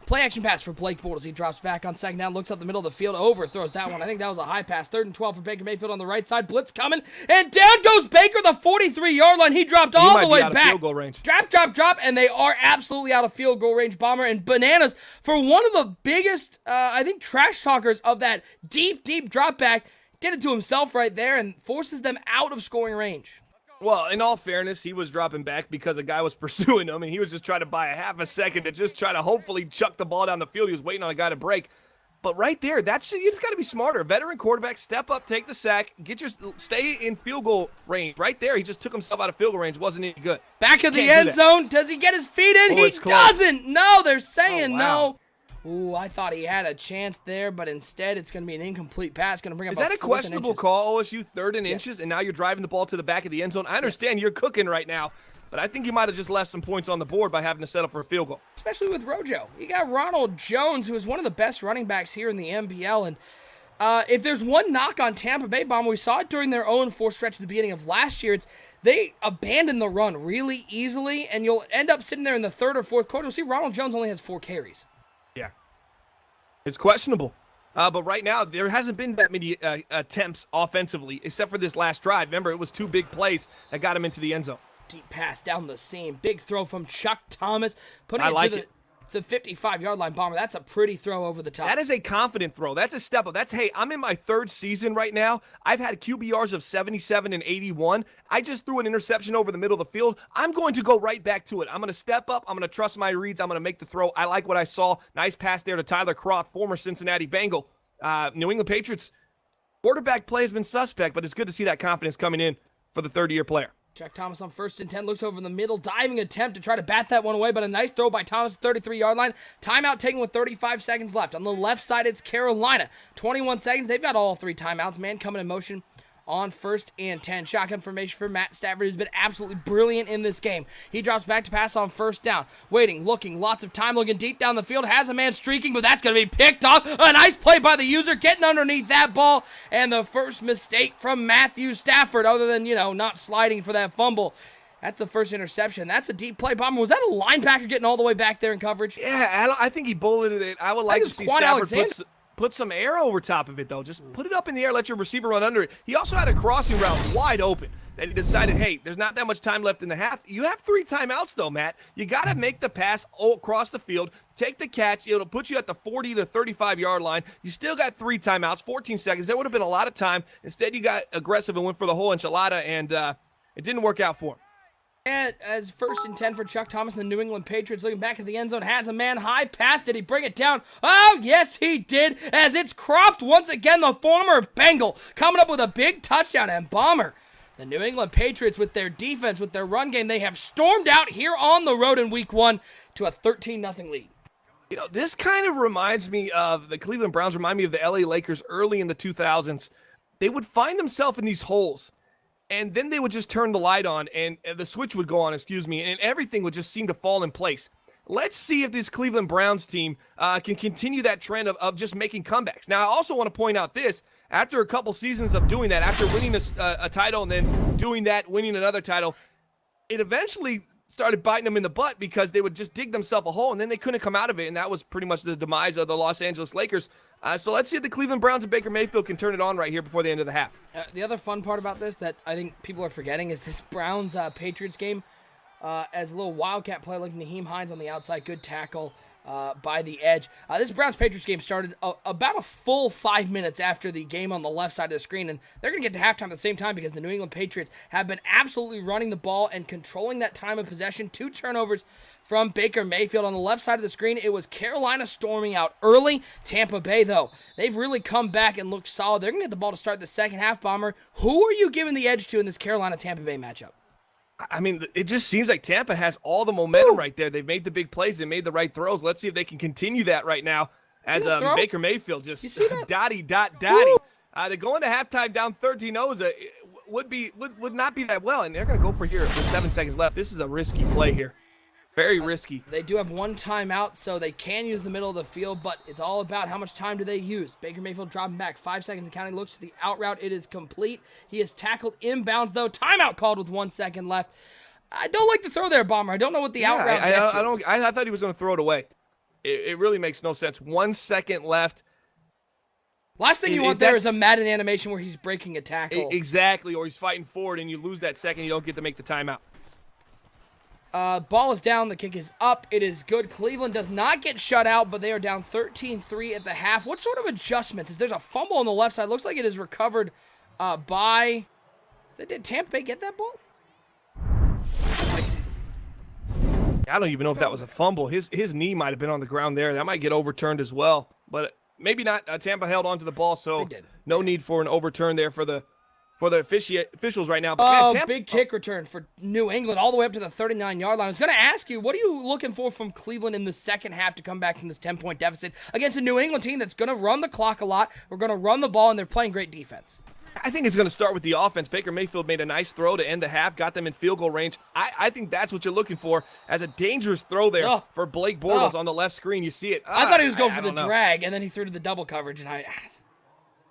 Play action pass for Blake Bortles. He drops back on 2nd down, looks up the middle of the field, overthrows that one. I think that was a high pass. 3rd and 12 for Baker Mayfield on the right side. Blitz coming, and down goes Baker, the 43-yard line. He dropped all the way back. Field goal range. Drop, and they are absolutely out of field goal range, Bomber. And Bananas, for one of the biggest, I think, trash talkers of that deep drop back, did it to himself right there and forces them out of scoring range. Well, in all fairness, he was dropping back because a guy was pursuing him, and he was just trying to buy a half a second to just try to hopefully chuck the ball down the field. He was waiting on a guy to break. But right there, you just got to be smarter. Veteran quarterback, step up, take the sack, stay in field goal range. Right there, he just took himself out of field goal range. Wasn't any good. Back of the end zone. Does he get his feet in? Oh, He doesn't. No, they're saying wow. no. Ooh, I thought he had a chance there, but instead it's going to be an incomplete pass. Going to bring up Is that a questionable call, OSU? 3rd and Yes. inches, and now you're driving the ball to the back of the end zone. I understand you're cooking right now, but I think you might have just left some points on the board by having to settle for a field goal. Especially with Rojo. You got Ronald Jones, who is one of the best running backs here in the NBL. And if there's one knock on Tampa Bay, Bomber, we saw it during their 0-4 stretch at the beginning of last year. They abandon the run really easily, and you'll end up sitting there in the 3rd or 4th quarter. You'll see Ronald Jones only has 4 carries. Yeah. It's questionable. But right now, there hasn't been that many attempts offensively, except for this last drive. Remember, it was 2 big plays that got him into the end zone. Deep pass down the seam. Big throw from Chuck Thomas. Putting I it like to the 55-yard line, Bomber. That's a pretty throw over the top. That is a confident throw. That's a step up. Hey, I'm in my 3rd season right now. I've had QBRs of 77 and 81. I just threw an interception over the middle of the field. I'm going to go right back to it. I'm going to step up. I'm going to trust my reads. I'm going to make the throw. I like what I saw. Nice pass there to Tyler Croft, former Cincinnati Bengal. New England Patriots quarterback play has been suspect, but it's good to see that confidence coming in for the 30-year player. Chuck Thomas on 1st and 10, looks over the middle, diving attempt to try to bat that one away, but a nice throw by Thomas, 33-yard line. Timeout taken with 35 seconds left. On the left side, it's Carolina. 21 seconds. They've got all 3 timeouts. Man coming in motion on 1st and 10. Shotgun formation for Matt Stafford, who's been absolutely brilliant in this game. He drops back to pass on 1st down. Waiting, looking, lots of time, looking deep down the field. Has a man streaking, but that's going to be picked off. A nice play by the user, getting underneath that ball. And the first mistake from Matthew Stafford, other than, not sliding for that fumble. That's the first interception. That's a deep play, Bomber. Was that a linebacker getting all the way back there in coverage? Yeah, I think he bulleted it. I would like to see Stafford put some air over top of it, though. Just put it up in the air, let your receiver run under it. He also had a crossing route wide open that he decided, hey, there's not that much time left in the half. You have 3 timeouts, though, Matt. You got to make the pass across the field, take the catch. It'll put you at the 40 to 35-yard line. You still got 3 timeouts, 14 seconds. There would have been a lot of time. Instead, you got aggressive and went for the whole enchilada, and it didn't work out for him. And as 1st and 10 for Chuck Thomas and the New England Patriots, looking back at the end zone, has a man high pass. Did he bring it down? Oh, yes, he did, as it's Croft once again, the former Bengal, coming up with a big touchdown. And Bomber, the New England Patriots, with their defense, with their run game, they have stormed out here on the road in Week 1 to a 13-0 lead. This kind of reminds me of the Cleveland Browns, remind me of the LA Lakers early in the 2000s. They would find themselves in these holes, and then they would just turn the light on, and the switch would go on, and everything would just seem to fall in place. Let's see if this Cleveland Browns team can continue that trend of just making comebacks. Now, I also want to point out this. After a couple seasons of doing that, after winning a title and then doing that, winning another title, it eventually started biting them in the butt because they would just dig themselves a hole, and then they couldn't come out of it, and that was pretty much the demise of the Los Angeles Lakers. So let's see if the Cleveland Browns and Baker Mayfield can turn it on right here before the end of the half. The other fun part about this that I think people are forgetting is this Browns-Patriots game. As a little wildcat play, like Naheem Hines on the outside, good tackle by the edge. This Browns-Patriots game started about a full 5 minutes after the game on the left side of the screen, and they're going to get to halftime at the same time because the New England Patriots have been absolutely running the ball and controlling that time of possession. 2 turnovers from Baker Mayfield on the left side of the screen. It was Carolina storming out early. Tampa Bay, though, they've really come back and looked solid. They're going to get the ball to start the second half, Bomber. Who are you giving the edge to in this Carolina-Tampa Bay matchup? I mean, it just seems like Tampa has all the momentum right there. They've made the big plays. They made the right throws. Let's see if they can continue that right now as Baker Mayfield just dotty. They're going to halftime down 13-0 would not be that well, and they're going to go for here with 7 seconds left. This is a risky play here. Very risky. They do have 1 timeout, so they can use the middle of the field, but it's all about how much time do they use. Baker Mayfield dropping back, 5 seconds and counting, looks to the out route. It is complete. He is tackled inbounds, though. Timeout called with 1 second left. I don't like the throw there, Bomber. I don't know what the out route gets you. I thought he was going to throw it away. It really makes no sense. 1 second left. Last thing you want there is a Madden animation where he's breaking a tackle. Exactly, or he's fighting forward, and you lose that second. You don't get to make the timeout. Ball is down. The kick is up. It is good. Cleveland does not get shut out, but they are down 13-3 at the half. What sort of adjustments? There's a fumble on the left side. Looks like it is recovered by... Did Tampa Bay get that ball? I don't even know if that was a fumble. His knee might have been on the ground there. That might get overturned as well, but maybe not. Tampa held onto the ball, so no need for an overturn there for the officials right now. But man, big kick return for New England all the way up to the 39-yard line. I was going to ask you, what are you looking for from Cleveland in the second half to come back from this 10-point deficit against a New England team that's going to run the clock a lot? We're going to run the ball, and they're playing great defense. I think it's going to start with the offense. Baker Mayfield made a nice throw to end the half, got them in field goal range. I think that's what you're looking for as a dangerous throw there for Blake Bortles on the left screen. You see it. I thought he was going for the drag, and then he threw to the double coverage, and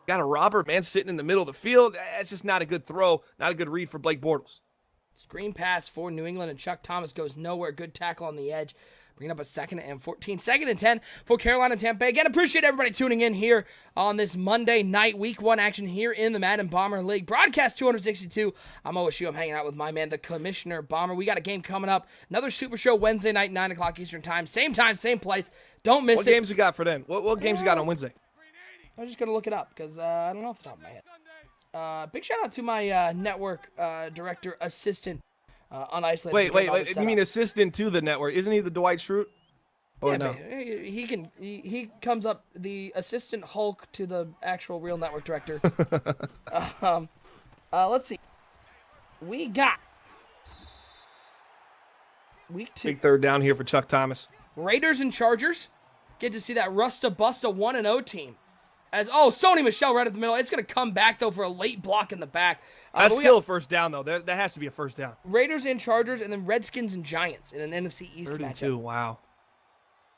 got a robber, man, sitting in the middle of the field. That's just not a good throw, not a good read for Blake Bortles. Screen pass for New England, and Chuck Thomas goes nowhere. Good tackle on the edge. Bringing up a 2nd and 14. 2nd and 10 for Carolina and Tampa Bay. Again, appreciate everybody tuning in here on this Monday night, Week 1 action here in the Madden Bomber League. Broadcast 262. I'm OSU. I'm hanging out with my man, the Commissioner Bomber. We got a game coming up. Another Super Show Wednesday night, 9 o'clock Eastern Time. Same time, same place. Don't miss it. What games we got for them? What games we got on Wednesday? I was just going to look it up because I don't know off the top of my head. Big shout out to my network director assistant unisolated. Wait. You mean assistant to the network? Isn't he the Dwight Schrute? Or yeah, no? He comes up the assistant Hulk to the actual real network director. Let's see. We got Week 2. Big third down here for Chuck Thomas. Raiders and Chargers. Get to see that Rusta Busta 1-0 team. Sony Michel right at the middle. It's going to come back, though, for a late block in the back. That's still a first down, though. That has to be a first down. Raiders and Chargers, and then Redskins and Giants in an NFC East 32, matchup. wow.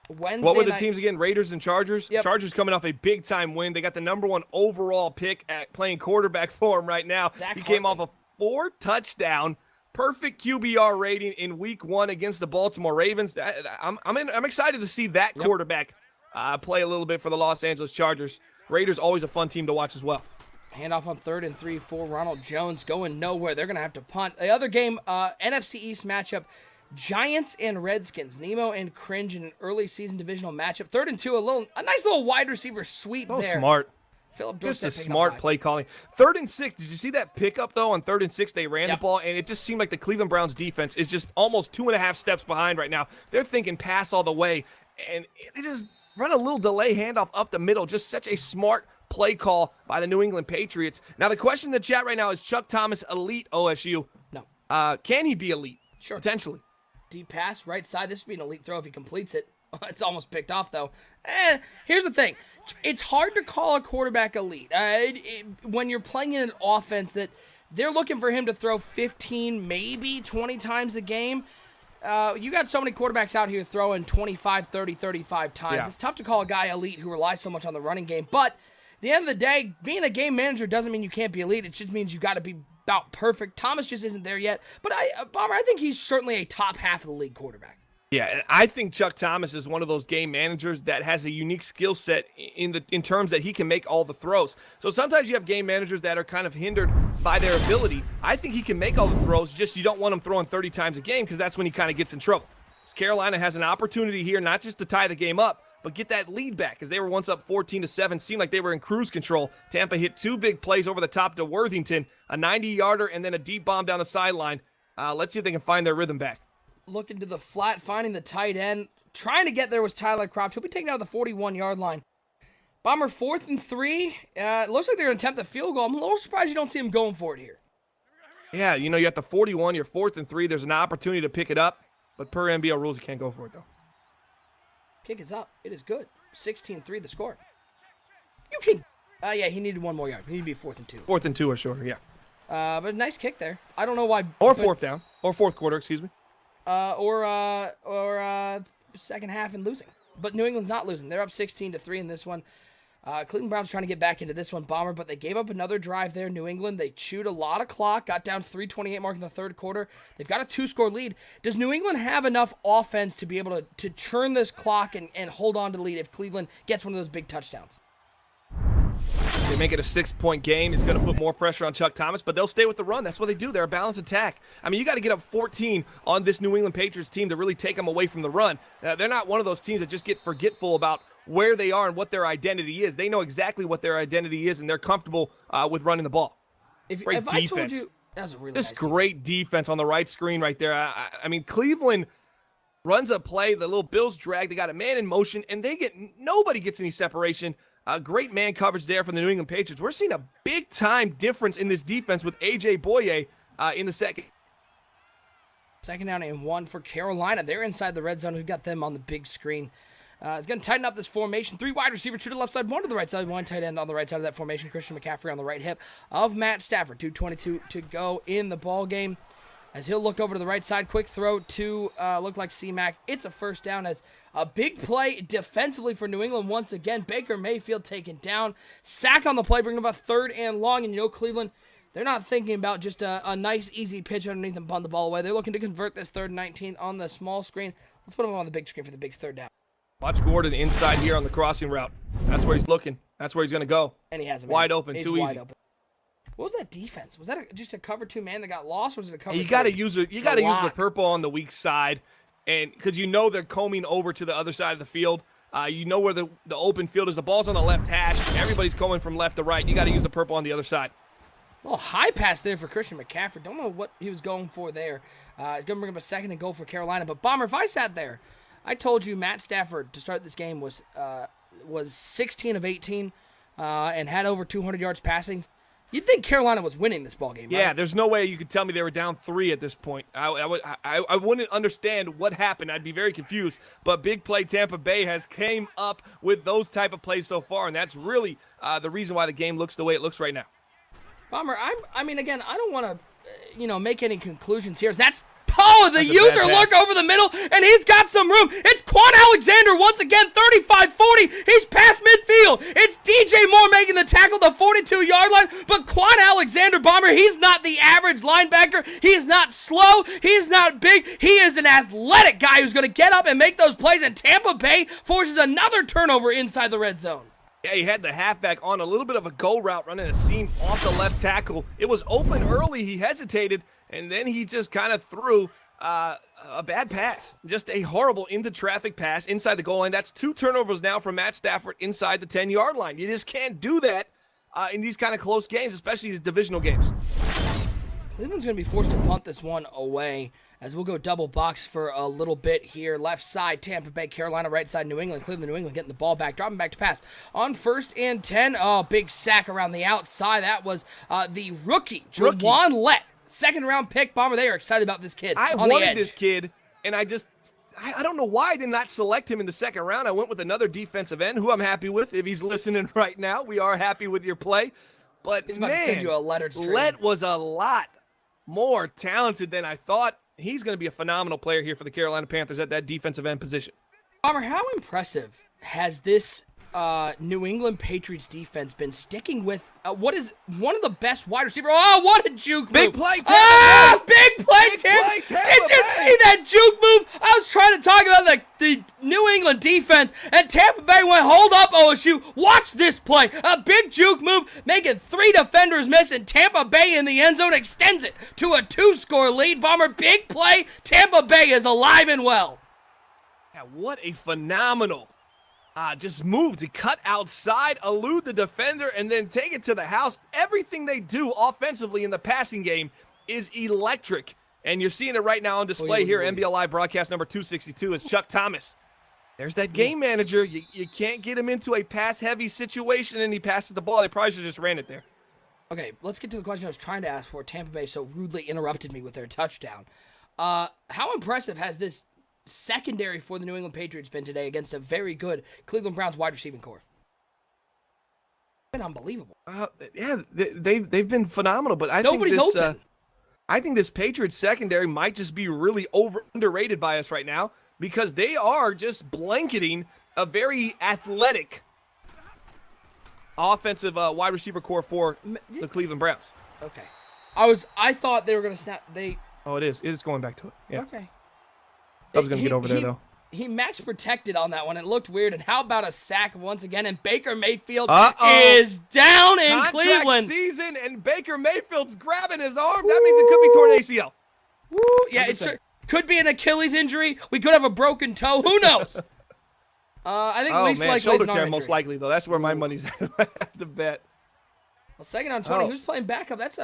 Wednesday what were the night, teams again? Raiders and Chargers? Yep. Chargers coming off a big-time win. They got the #1 overall pick at playing quarterback for him right now. He came off a 4-touchdown, perfect QBR rating in Week 1 against the Baltimore Ravens. I'm excited to see that quarterback play a little bit for the Los Angeles Chargers. Raiders always a fun team to watch as well. Handoff on 3rd and 3 for Ronald Jones going nowhere. They're going to have to punt. The other game, NFC East matchup, Giants and Redskins. Nemo and Cringe in an early season divisional matchup. 3rd and 2, a nice little wide receiver sweep there. Smart. Philip Just Dorsett a smart play calling. 3rd and 6. Did you see that pickup, though, on 3rd and 6? They ran the ball, and it just seemed like the Cleveland Browns defense is just almost 2.5 steps behind right now. They're thinking pass all the way, and they just run a little delay handoff up the middle. Just such a smart play call by the New England Patriots. Now, the question in the chat right now is Chuck Thomas elite OSU? No. Can he be elite? Sure. Potentially. Deep pass, right side. This would be an elite throw if he completes it. It's almost picked off, though. Here's the thing. It's hard to call a quarterback elite. When you're playing in an offense that they're looking for him to throw 15, maybe 20 times a game, you got so many quarterbacks out here throwing 25, 30, 35 times. Yeah. It's tough to call a guy elite who relies so much on the running game. But at the end of the day, being a game manager doesn't mean you can't be elite. It just means you got to be about perfect. Thomas just isn't there yet. But Bomber, I think he's certainly a top half of the league quarterback. Yeah, and I think Chuck Thomas is one of those game managers that has a unique skill set in terms that he can make all the throws. So sometimes you have game managers that are kind of hindered by their ability. I think he can make all the throws, just you don't want him throwing 30 times a game because that's when he kind of gets in trouble. So Carolina has an opportunity here not just to tie the game up, but get that lead back because they were once up 14-7. Seemed like they were in cruise control. Tampa hit 2 big plays over the top to Worthington, a 90-yarder and then a deep bomb down the sideline. Let's see if they can find their rhythm back. Looking to the flat, finding the tight end. Trying to get there was Tyler Croft. He'll be taken out of the 41-yard line. Bomber 4th and 3. It looks like they're going to attempt the field goal. I'm a little surprised you don't see him going for it here. Yeah, you got the 41, you're 4th and 3. There's an opportunity to pick it up, but per NBL rules, you can't go for it, though. Kick is up. It is good. 16-3 the score. You can... yeah, he needed 1 more yard. He needed to be 4th and 2. 4th and 2 or shorter, yeah. But nice kick there. I don't know why... Or 4th down. Or 4th quarter, excuse me. Or second half and losing. But New England's not losing. They're up 16-3 in this one. Cleveland Browns trying to get back into this one, Bomber, but they gave up another drive there. New England, they chewed a lot of clock, got down 3:28 mark in the 3rd quarter. They've got a 2-score lead. Does New England have enough offense to be able to churn this clock and hold on to the lead if Cleveland gets one of those big touchdowns? They make it a 6-point game. It's going to put more pressure on Chuck Thomas, but they'll stay with the run. That's what they do. They're a balanced attack. I mean, you got to get up 14 on this New England Patriots team to really take them away from the run. They're not one of those teams that just get forgetful about where they are and what their identity is. They know exactly what their identity is, and they're comfortable with running the ball. If I told you, that was a really Just nice great defense on the right screen right there. I mean, Cleveland, runs a play. The little Bills drag. They got a man in motion, and nobody gets any separation. Great man coverage there from the New England Patriots. We're seeing a big-time difference in this defense with A.J. Boye in the second. Second down and 1 for Carolina. They're inside the red zone. We've got them on the big screen. It's going to tighten up this formation. 3 wide receiver, 2 to the left side, 1 to the right side, 1 tight end on the right side of that formation. Christian McCaffrey on the right hip of Matt Stafford. 2:22 to go in the ball game. As he'll look over to the right side, quick throw to look like C-Mac. It's a first down as a big play defensively for New England once again. Baker Mayfield taken down. Sack on the play, bringing about 3rd and long. And you know Cleveland, they're not thinking about just a nice, easy pitch underneath and punt the ball away. They're looking to convert this 3rd and 19 on the small screen. Let's put them on the big screen for the big 3rd down. Watch Gordon inside here on the crossing route. That's where he's looking. That's where he's going to go. And he has him wide open, He's too wide easy. Open. What was that defense? Was that just a cover 2 man that got lost, or was it a cover? You got to use the purple on the weak side, and because they're combing over to the other side of the field. You know where the open field is. The ball's on the left hash. Everybody's going from left to right. You got to use the purple on the other side. Well, high pass there for Christian McCaffrey. Don't know what he was going for there. He's going to bring up a 2nd and goal for Carolina. But Bomber, if I sat there, I told you Matt Stafford to start this game was 16 of 18 and had over 200 yards passing. You'd think Carolina was winning this ball game, right? Yeah, there's no way you could tell me they were down 3 at this point. I wouldn't understand what happened. I'd be very confused. But big play Tampa Bay has came up with those type of plays so far, and that's really the reason why the game looks the way it looks right now. Bomber, I mean, again, I don't want to, make any conclusions here. That's the user look over the middle, and he's got some room. It's Quan Alexander once again, 35-40. He's past midfield. It's DJ Moore making the tackle, the 42-yard line, but Quan Alexander, Bomber, he's not the average linebacker. He is not slow. He is not big. He is an athletic guy who's going to get up and make those plays, and Tampa Bay forces another turnover inside the red zone. Yeah, he had the halfback on a little bit of a go route, running a seam off the left tackle. It was open early. He hesitated, and then he just kind of threw a bad pass. Just a horrible into-traffic pass inside the goal line. That's 2 turnovers now from Matt Stafford inside the 10-yard line. You just can't do that in these kind of close games, especially these divisional games. Cleveland's going to be forced to punt this one away as we'll go double box for a little bit here. Left side, Tampa Bay, Carolina. Right side, New England. Cleveland, New England getting the ball back. Dropping back to pass. On 1st and 10. Oh, big sack around the outside. That was the rookie, Jawan Lett. 2nd-round pick. Bomber, they are excited about this kid. I wanted this kid, and I don't know why I did not select him in the 2nd round. I went with another defensive end, who I'm happy with. If he's listening right now, we are happy with your play. But, he's about to send you a letter to Lett was a lot more talented than I thought. He's going to be a phenomenal player here for the Carolina Panthers at that defensive end position. Bomber, how impressive has this New England Patriots defense been sticking with what is one of the best wide receivers? Oh, what a juke move. Big play, Tampa big play, Tampa. Did you see that juke move? I was trying to talk about the New England defense, and Tampa Bay went, hold up, OSU. Watch this play. A big juke move, making 3 defenders miss, and Tampa Bay in the end zone extends it to a 2-score lead. Bomber, big play. Tampa Bay is alive and well. Yeah, what a phenomenal just move to cut outside, elude the defender, and then take it to the house. Everything they do offensively in the passing game is electric. And you're seeing it right now on display here. NBL Live broadcast number 262 is Chuck Thomas. There's that game manager. You can't get him into a pass-heavy situation, and he passes the ball. They probably should have just ran it there. Okay, let's get to the question I was trying to ask for. Tampa Bay so rudely interrupted me with their touchdown. How impressive has this secondary for the New England Patriots been today against a very good Cleveland Browns wide receiving core? It's been unbelievable. Yeah, they've been phenomenal, but Nobody's open. I think this Patriots secondary might just be really underrated by us right now because they are just blanketing a very athletic offensive wide receiver core for the Cleveland Browns. Okay, I thought they were going to snap. Oh, it is. It is going back to it. Yeah. Okay. I was going to get over there, though. He max protected on that one. It looked weird. And how about a sack once again? And Baker Mayfield is down in Contract Cleveland. Season, and Baker Mayfield's grabbing his arm. That means it could be torn ACL. Woo. Yeah, it could be an Achilles injury. We could have a broken toe. Who knows? I think least likely shoulder is an tear arm most injury. likely, though. That's where my money's at the bet. Well, 2nd on 20. Who's playing backup? That's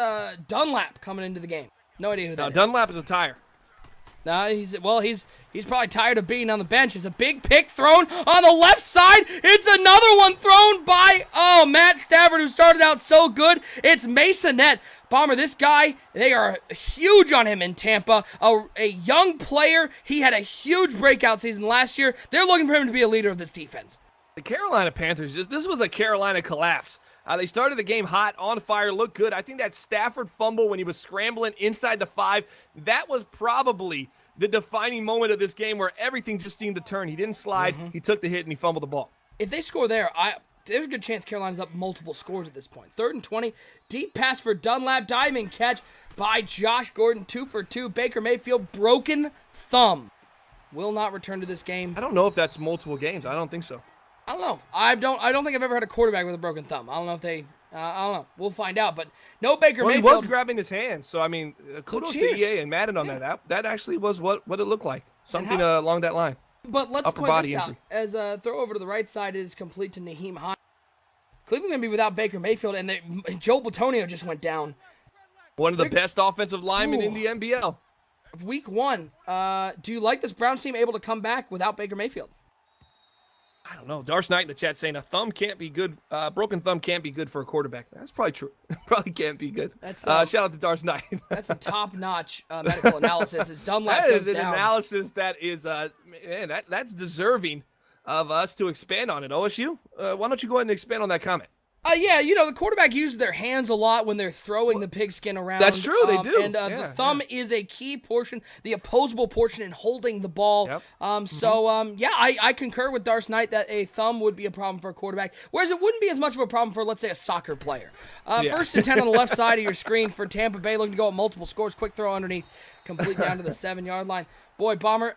Dunlap coming into the game. No idea who that is. Dunlap is a tire. He's probably tired of being on the bench. It's a big pick thrown on the left side. It's another one thrown by Matt Stafford, who started out so good. It's Masonette. Bomber, this guy, they are huge on him in Tampa. A young player. He had a huge breakout season last year. They're looking for him to be a leader of this defense. The Carolina Panthers, this was a Carolina collapse. They started the game hot, on fire, looked good. I think that Stafford fumble when he was scrambling inside the 5, that was probably the defining moment of this game where everything just seemed to turn. He didn't slide, he took the hit, and he fumbled the ball. If they score there, there's a good chance Carolina's up multiple scores at this point. 3rd and 20, deep pass for Dunlap, diving catch by Josh Gordon, 2 for 2. Baker Mayfield, broken thumb. Will not return to this game. I don't know if that's multiple games. I don't think so. I don't know. I don't think I've ever had a quarterback with a broken thumb. I don't know if they. I don't know. We'll find out. But no Baker Mayfield. He was grabbing his hand. So I mean, kudos to cheers. EA and Madden on that. That actually was what it looked like. Something along that line. But let's Upper point body this injury. out. As a throw over to the right side is complete to Naheem Hines. Cleveland's gonna be without Baker Mayfield, and Joe Platonio just went down. One of the best offensive linemen in the NBL. Week 1. Do you like this Browns team able to come back without Baker Mayfield? I don't know. Darce Knight in the chat saying a thumb can't be good. Broken thumb can't be good for a quarterback. That's probably true. Probably can't be good. That's shout out to Darce Knight. That's some top-notch medical analysis. As Dunlap That goes is an down. analysis that is man, that's deserving of us to expand on it. OSU, why don't you go ahead and expand on that comment? Yeah, the quarterback uses their hands a lot when they're throwing the pigskin around. That's true, they do. And the thumb is a key portion, the opposable portion in holding the ball. Yep. I concur with Darce Knight that a thumb would be a problem for a quarterback, whereas it wouldn't be as much of a problem for, let's say, a soccer player. 1st and 10 on the left side of your screen for Tampa Bay, looking to go at multiple scores. Quick throw underneath, complete down to the 7-yard line. Boy, Bomber,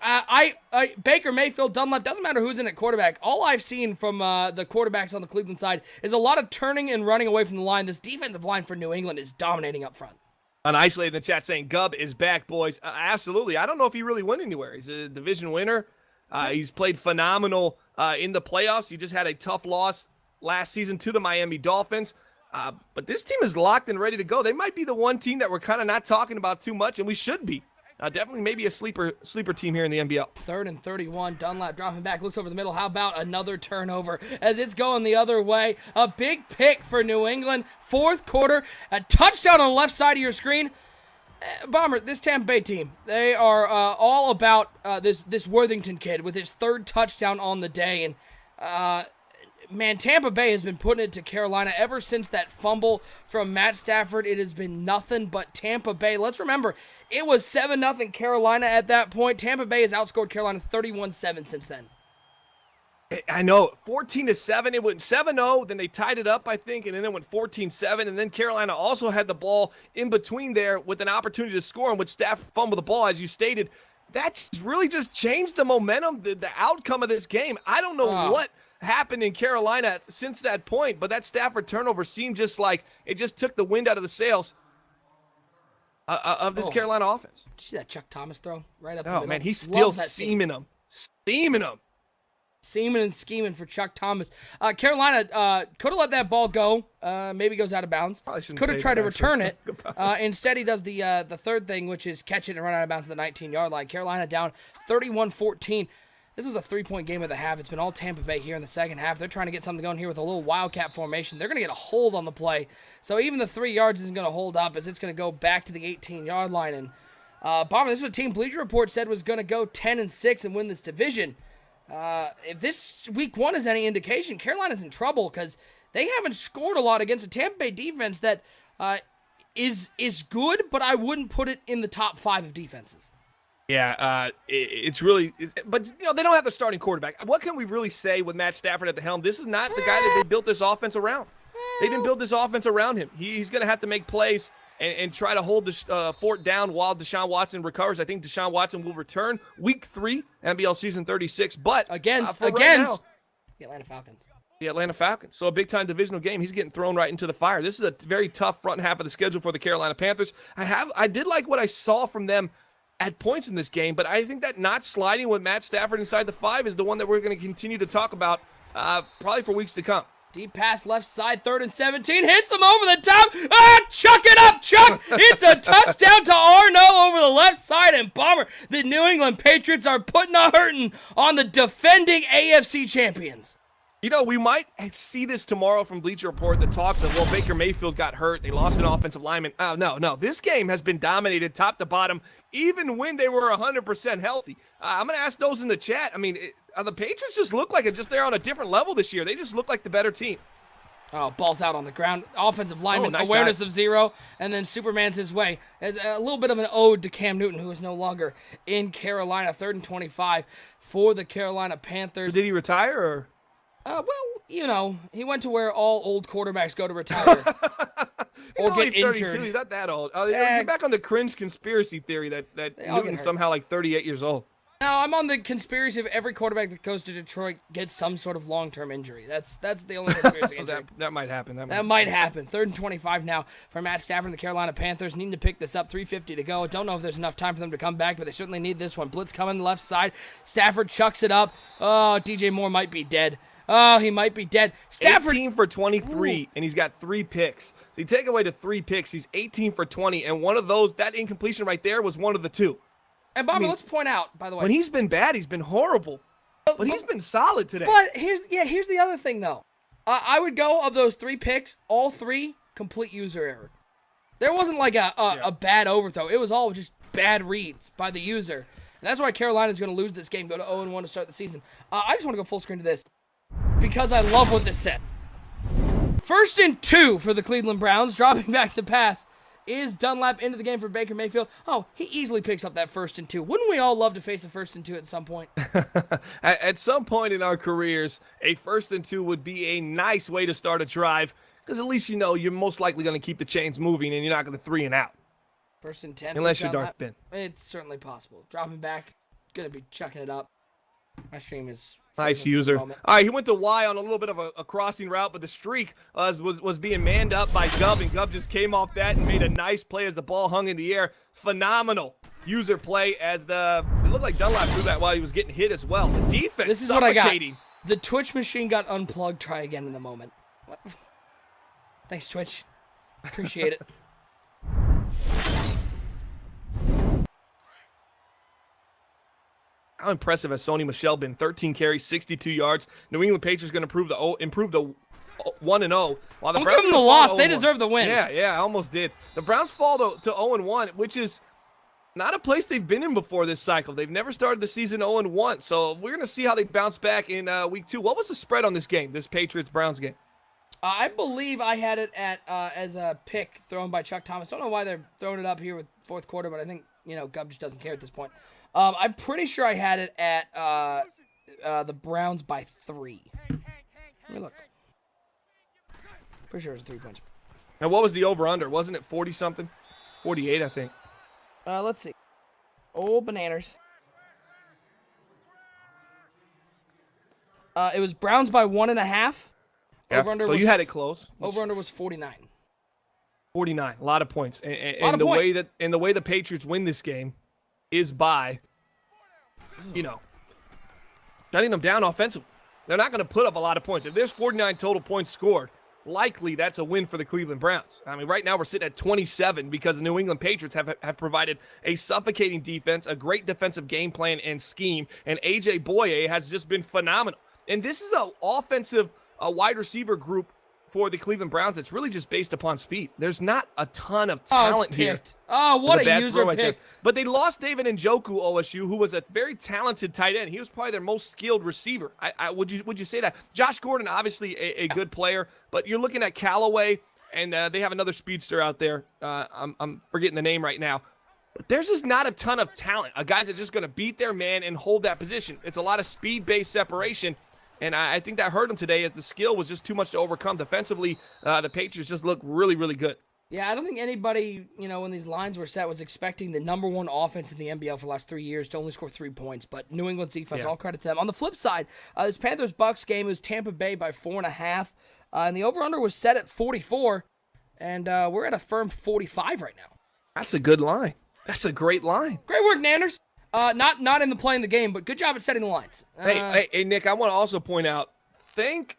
Baker Mayfield, Dunlap, doesn't matter who's in at quarterback. All I've seen from the quarterbacks on the Cleveland side is a lot of turning and running away from the line. This defensive line for New England is dominating up front. An isolated in the chat saying Gubb is back, boys. Absolutely. I don't know if he really went anywhere. He's a division winner. He's played phenomenal in the playoffs. He just had a tough loss last season to the Miami Dolphins. But this team is locked and ready to go. They might be the one team that we're kind of not talking about too much, and we should be. Definitely maybe a sleeper team here in the NBL. 3rd and 31, Dunlap dropping back, looks over the middle. How about another turnover as it's going the other way? A big pick for New England. 4th quarter, a touchdown on the left side of your screen. Bomber, this Tampa Bay team, they are all about this Worthington kid with his 3rd touchdown on the day. And man, Tampa Bay has been putting it to Carolina ever since that fumble from Matt Stafford. It has been nothing but Tampa Bay. Let's remember, it was 7-0 Carolina at that point. Tampa Bay has outscored Carolina 31-7 since then. I know, 14-7. It went 7-0, then they tied it up, I think, and then it went 14-7. And then Carolina also had the ball in between there with an opportunity to score, in which Stafford fumbled the ball, as you stated. That really just changed the momentum, the outcome of this game. I don't know what happened in Carolina since that point, but that Stafford turnover seemed just like it just took the wind out of the sails of this Carolina offense. Did you see that Chuck Thomas throw right up the middle? Oh, man, he's still steaming them. Seaming and scheming for Chuck Thomas. Carolina could have let that ball go. Maybe goes out of bounds. Could have tried to return it. Instead, he does the third thing, which is catch it and run out of bounds to the 19-yard line. Carolina down 31-14. This was a 3-point game of the half. It's been all Tampa Bay here in the second half. They're trying to get something going here with a little wildcat formation. They're going to get a hold on the play. So even the 3 yards isn't going to hold up, as it's going to go back to the 18-yard line. And Bomber, this is what Team Bleacher Report said was going to go 10-6 and win this division. If this week 1 is any indication, Carolina's in trouble because they haven't scored a lot against a Tampa Bay defense that is good, but I wouldn't put it in the top 5 of defenses. Yeah, it's really, but they don't have the starting quarterback. What can we really say with Matt Stafford at the helm? This is not the guy that they built this offense around. They didn't build this offense around him. He's going to have to make plays and try to hold the fort down while Deshaun Watson recovers. I think Deshaun Watson will return week 3, NBL season 36, but against the Atlanta Falcons. The Atlanta Falcons. So a big-time divisional game. He's getting thrown right into the fire. This is a very tough front half of the schedule for the Carolina Panthers. I did like what I saw from them at points in this game, but I think that not sliding with Matt Stafford inside the 5 is the one that we're going to continue to talk about probably for weeks to come. Deep pass left side, 3rd and 17. Hits him over the top. Ah, chuck it up, Chuck. It's a touchdown to Arno over the left side. And Bomber, the New England Patriots are putting a hurting on the defending AFC champions. You know, we might see this tomorrow from Bleacher Report that talks of, well, Baker Mayfield got hurt. They lost an offensive lineman. Oh, no. This game has been dominated top to bottom, even when they were 100% healthy. I'm going to ask those in the chat. I mean, the Patriots just look like they're on a different level this year. They just look like the better team. Oh, ball's out on the ground. Offensive lineman, nice awareness dive. of 0, and then Superman's his way. As a little bit of an ode to Cam Newton, who is no longer in Carolina. 3rd and 25 for the Carolina Panthers. Did he retire or? Well, you know, he went to where all old quarterbacks go to retire. Or He's get only 32. injured. He's not that old. You're back on the cringe conspiracy theory that all get Newton's hurt. somehow like 38 years old. No, I'm on the conspiracy of every quarterback that goes to Detroit gets some sort of long-term injury. That's the only conspiracy. That might happen. That might happen. 3rd and 25 now for Matt Stafford and the Carolina Panthers. Needing to pick this up. 3:50 to go. Don't know if there's enough time for them to come back, but they certainly need this one. Blitz coming left side. Stafford chucks it up. Oh, DJ Moore might be dead. Oh, he might be dead. Stafford 18 for 23, and he's got 3 picks. So you take away the 3 picks, he's 18 for 20, and one of those, that incompletion right there was one of the 2. And Bobby, let's point out, by the way. When he's been bad, he's been horrible. But he's been solid today. But here's the other thing, though. I would go of those 3 picks, all 3 complete user error. There wasn't like a bad overthrow. It was all just bad reads by the user. And that's why Carolina's going to lose this game, go to 0-1 to start the season. I just want to go full screen to this because I love what this said. 1st and 2 for the Cleveland Browns, dropping back to pass. Is Dunlap into the game for Baker Mayfield? Oh, he easily picks up that 1st and 2. Wouldn't we all love to face a 1st and 2 at some point? At some point in our careers, a 1st and 2 would be a nice way to start a drive because at least you know you're most likely going to keep the chains moving and you're not going to 3 and out. 1st and 10. Unless you're Darth Ben. It's certainly possible. Dropping back, going to be chucking it up. My stream is nice frozen user. for All the moment. right, he went to Y on a little bit of a crossing route, but the streak was being manned up by Gubb, and Gubb just came off that and made a nice play as the ball hung in the air. Phenomenal user play as it looked like Dunlap threw that while he was getting hit as well. The defense This is what I got. suffocating. The Twitch machine got unplugged. Try again in the moment. What? Thanks, Twitch. Appreciate it. How impressive has Sony Michel been? 13 carries, 62 yards. New England Patriots going to improve to 1-0. While the Don't Browns give them the fall loss. to They 0-1. deserve the win. Yeah, I almost did. The Browns fall to 0-1, which is not a place they've been in before this cycle. They've never started the season 0-1. So we're going to see how they bounce back in week 2. What was the spread on this game, this Patriots-Browns game? I believe I had it at as a pick thrown by Chuck Thomas. Don't know why they're throwing it up here with 4th quarter, but I think, Gubb just doesn't care at this point. I'm pretty sure I had it at the Browns by 3. Let me look. Pretty sure it was 3 points. And what was the over-under? Wasn't it 40-something? 48, I think. Let's see. Old bananas. It was Browns by 1.5. Yeah, Over-under so was you had it close. Over-under was 49. 49, a lot of points. And Lot of the points. way the Patriots win this game is by, shutting them down offensively. They're not going to put up a lot of points. If there's 49 total points scored, likely that's a win for the Cleveland Browns. I mean, right now we're sitting at 27 because the New England Patriots have provided a suffocating defense, a great defensive game plan and scheme, and A.J. Boye has just been phenomenal. And this is an offensive wide receiver group for the Cleveland Browns that's really just based upon speed. There's not a ton of talent here. Oh, what There's a bad user throw right pick. there. But they lost David Njoku, OSU, who was a very talented tight end. He was probably their most skilled receiver. Would you say that? Josh Gordon, obviously a good player, but you're looking at Callaway, and they have another speedster out there. I'm forgetting the name right now. But there's just not a ton of talent. Guys that are just going to beat their man and hold that position. It's a lot of speed-based separation. And I think that hurt them today as the skill was just too much to overcome. Defensively, the Patriots just look really, really good. Yeah, I don't think anybody, when these lines were set, was expecting the number 1 offense in the NBL for the last 3 years to only score 3 points. But New England's defense, all credit to them. On the flip side, this Panthers-Bucks game was Tampa Bay by 4.5. And the over-under was set at 44. And we're at a firm 45 right now. That's a good line. That's a great line. Great work, Nanners. Not in the playing the game, but good job at setting the lines. Hey, Nick, I want to also point out, thank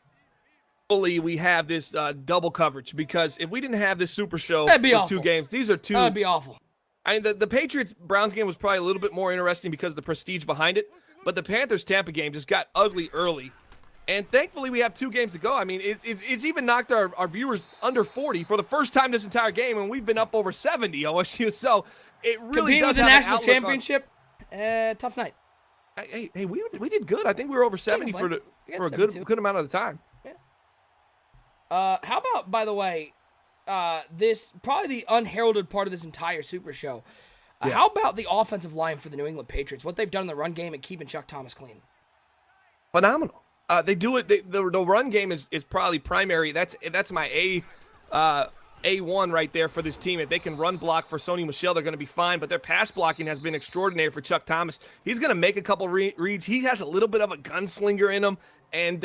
Thankfully, we have this double coverage, because if we didn't have this Super Show That'd be with awful. 2 games, these are 2. That would be awful. I mean, the Patriots-Browns game was probably a little bit more interesting because of the prestige behind it, but the Panthers-Tampa game just got ugly early. And thankfully, we have 2 games to go. I mean, it's even knocked our viewers under 40 for the first time this entire game, and we've been up over 70 OSU. So it really Competing does with the have national an outlook championship, tough night. Hey, we did good. I think we were over 70 for a good amount of the time. How about, by the way, this probably the unheralded part of this entire Super Show. Yeah. How about the offensive line for the New England Patriots? What they've done in the run game and keeping Chuck Thomas clean. Phenomenal. They do it. The run game is probably primary. That's my A1 right there for this team. If they can run block for Sony Michel, they're going to be fine. But their pass blocking has been extraordinary for Chuck Thomas. He's going to make a couple reads. He has a little bit of a gunslinger in him. And,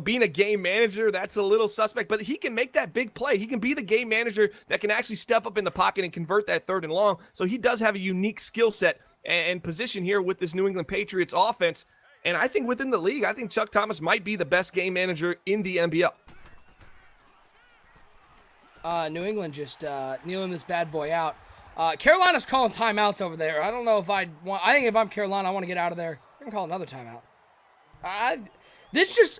being a game manager, that's a little suspect. But he can make that big play. He can be the game manager that can actually step up in the pocket and convert that 3rd and long. So he does have a unique skill set and position here with this New England Patriots offense. And I think within the league, I think Chuck Thomas might be the best game manager in the NBL. New England just kneeling this bad boy out. Carolina's calling timeouts over there. I don't know if I think if I'm Carolina, I want to get out of there. I can call another timeout.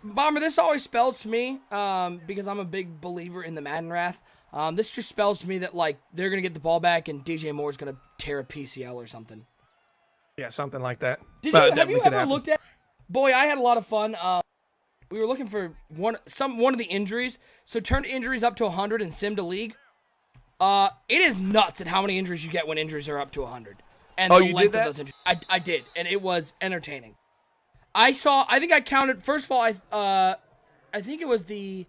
Bomber, this always spells to me, because I'm a big believer in the Madden wrath. This just spells to me that, like, they're going to get the ball back and DJ Moore's going to tear a PCL or something. Yeah, something like that. Have you ever looked at? Boy, I had a lot of fun. We were looking for one of the injuries, so turned injuries up to 100 and sim to league. It is nuts at how many injuries you get when injuries are up to 100. And the you length did that? of those injuries. I did, and it was entertaining. I think I counted. First of all, I think it was the.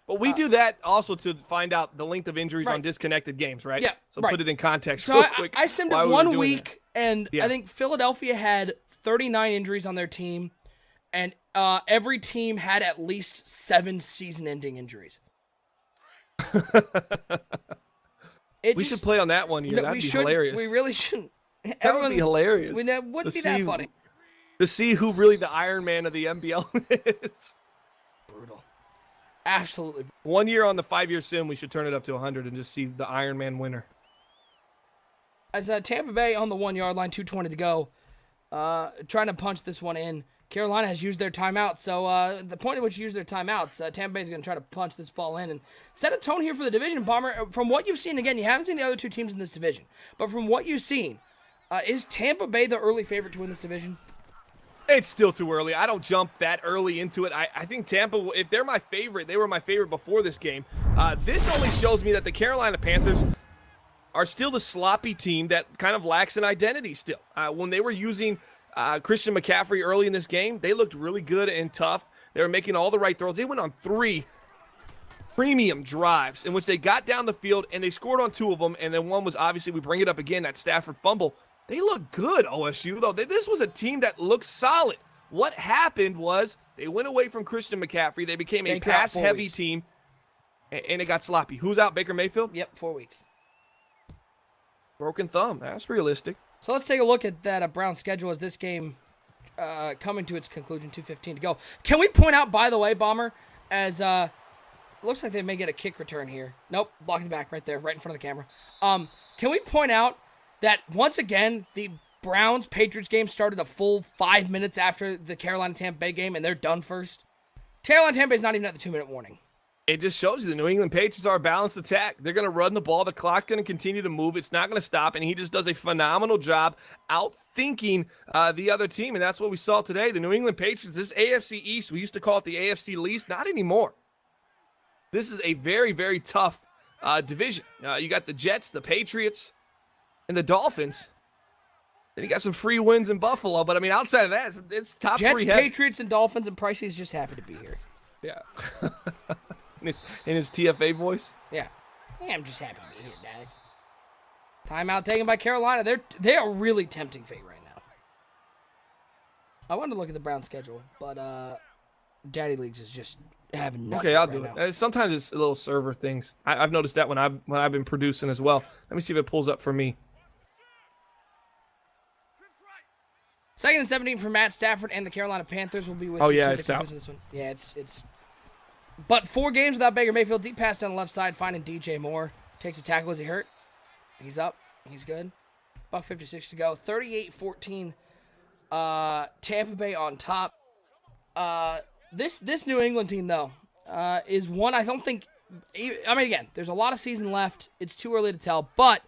But we do that also to find out the length of injuries Right. on disconnected games, right? Yeah, So right. put it in context So real quick. I simmed why it we were 1 doing week, and Yeah. I think Philadelphia had 39 injuries on their team, and every team had at least 7 season-ending injuries. We should play on that one year. That'd be hilarious. We really shouldn't. That would be hilarious. That wouldn't be that funny. To see who really the Iron Man of the NBL is. Brutal. Absolutely. 1 year on the 5-year sim, we should turn it up to 100 and just see the Iron Man winner. As Tampa Bay on the 1 yard line, 2:20 to go, trying to punch this one in. Carolina has used their timeout, so the point at which you use their timeouts, Tampa Bay is going to try to punch this ball in and set a tone here for the division. Bomber, from what you've seen, again, you haven't seen the other 2 teams in this division, but from what you've seen, is Tampa Bay the early favorite to win this division? It's still too early. I don't jump that early into it. I think Tampa, if they're my favorite, they were my favorite before this game. This only shows me that the Carolina Panthers are still the sloppy team that kind of lacks an identity still. When they were using Christian McCaffrey early in this game, they looked really good and tough. They were making all the right throws. They went on 3 premium drives in which they got down the field and they scored on 2 of them. And then one was obviously, we bring it up again, that Stafford fumble. They look good, OSU, though. This was a team that looked solid. What happened was they went away from Christian McCaffrey. They became a pass-heavy team, and it got sloppy. Who's out? Baker Mayfield? Yep, 4 weeks. Broken thumb. That's realistic. So let's take a look at that Brown schedule as this game coming to its conclusion, 2:15 to go. Can we point out, by the way, Bomber, as looks like they may get a kick return here. Nope, blocking the back right there, right in front of the camera. Can we point out that once again, the Browns-Patriots game started a full 5 minutes after the Carolina-Tampa Bay game, and they're done first? Carolina-Tampa Bay is not even at the 2-minute warning. It just shows you the New England Patriots are a balanced attack. They're going to run the ball. The clock's going to continue to move. It's not going to stop, and he just does a phenomenal job outthinking the other team, and that's what we saw today. The New England Patriots, this AFC East, we used to call it the AFC least, not anymore. This is a very, very tough division. You got the Jets, the Patriots, and the Dolphins. Then you got some free wins in Buffalo, but I mean, outside of that, it's top Jets, 3 heavy. Patriots, and Dolphins, and Pricey's just happy to be here. Yeah. in his TFA voice. Yeah, I'm just happy to be here, guys. Timeout taken by Carolina. They are really tempting fate right now. I wanted to look at the Brown schedule, but Daddy Leagues is just having nothing. Okay, I'll right do now. it. Sometimes it's little server things. I've noticed that when I've been producing as well. Let me see if it pulls up for me. 2nd and 17 for Matt Stafford and the Carolina Panthers will be with Oh, you yeah, to the it's out. conclusion of this one. Yeah, it's But 4 games without Baker Mayfield. Deep pass down the left side, finding DJ Moore. Takes a tackle. Is he hurt? He's up. He's good. $1.56 to go. 38-14. Tampa Bay on top. This New England team, though, is one I don't think... I mean, again, there's a lot of season left. It's too early to tell. But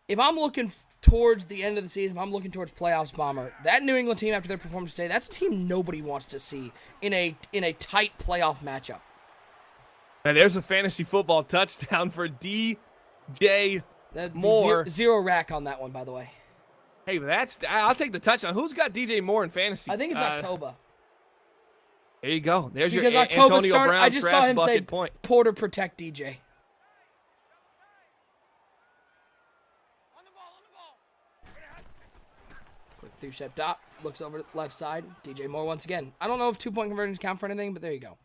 if I'm looking towards the end of the season, if I'm looking towards playoffs, Bomber, that New England team after their performance today, that's a team nobody wants to see in a tight playoff matchup. And there's a fantasy football touchdown for DJ Moore. Zero rack on that one, by the way. Hey, I'll take the touchdown. Who's got DJ Moore in fantasy? I think it's October. There you go. There's because your October Antonio started, Brown I just saw him say, point. Porter, protect DJ. Quick 3-step dot. Looks over to the left side. DJ Moore once again. I don't know if 2-point conversions count for anything, but there you go.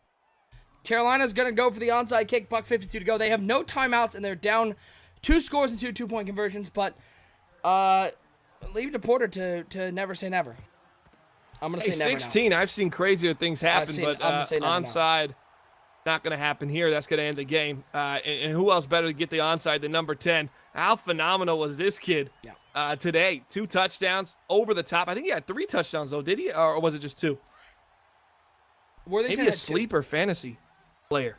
Carolina's going to go for the onside kick. $1.52 to go. They have no timeouts, and they're down 2 scores and 2 2-point conversions, but leave it to Porter to never say never. I'm going to say never 16. Now. I've seen crazier things happen, but onside, not going to happen here. That's going to end the game. And who else better to get the onside than number 10? How phenomenal was this kid today? 2 touchdowns over the top. I think he had 3 touchdowns, though, did he? Or was it just 2? Were they maybe a sleeper fantasy player.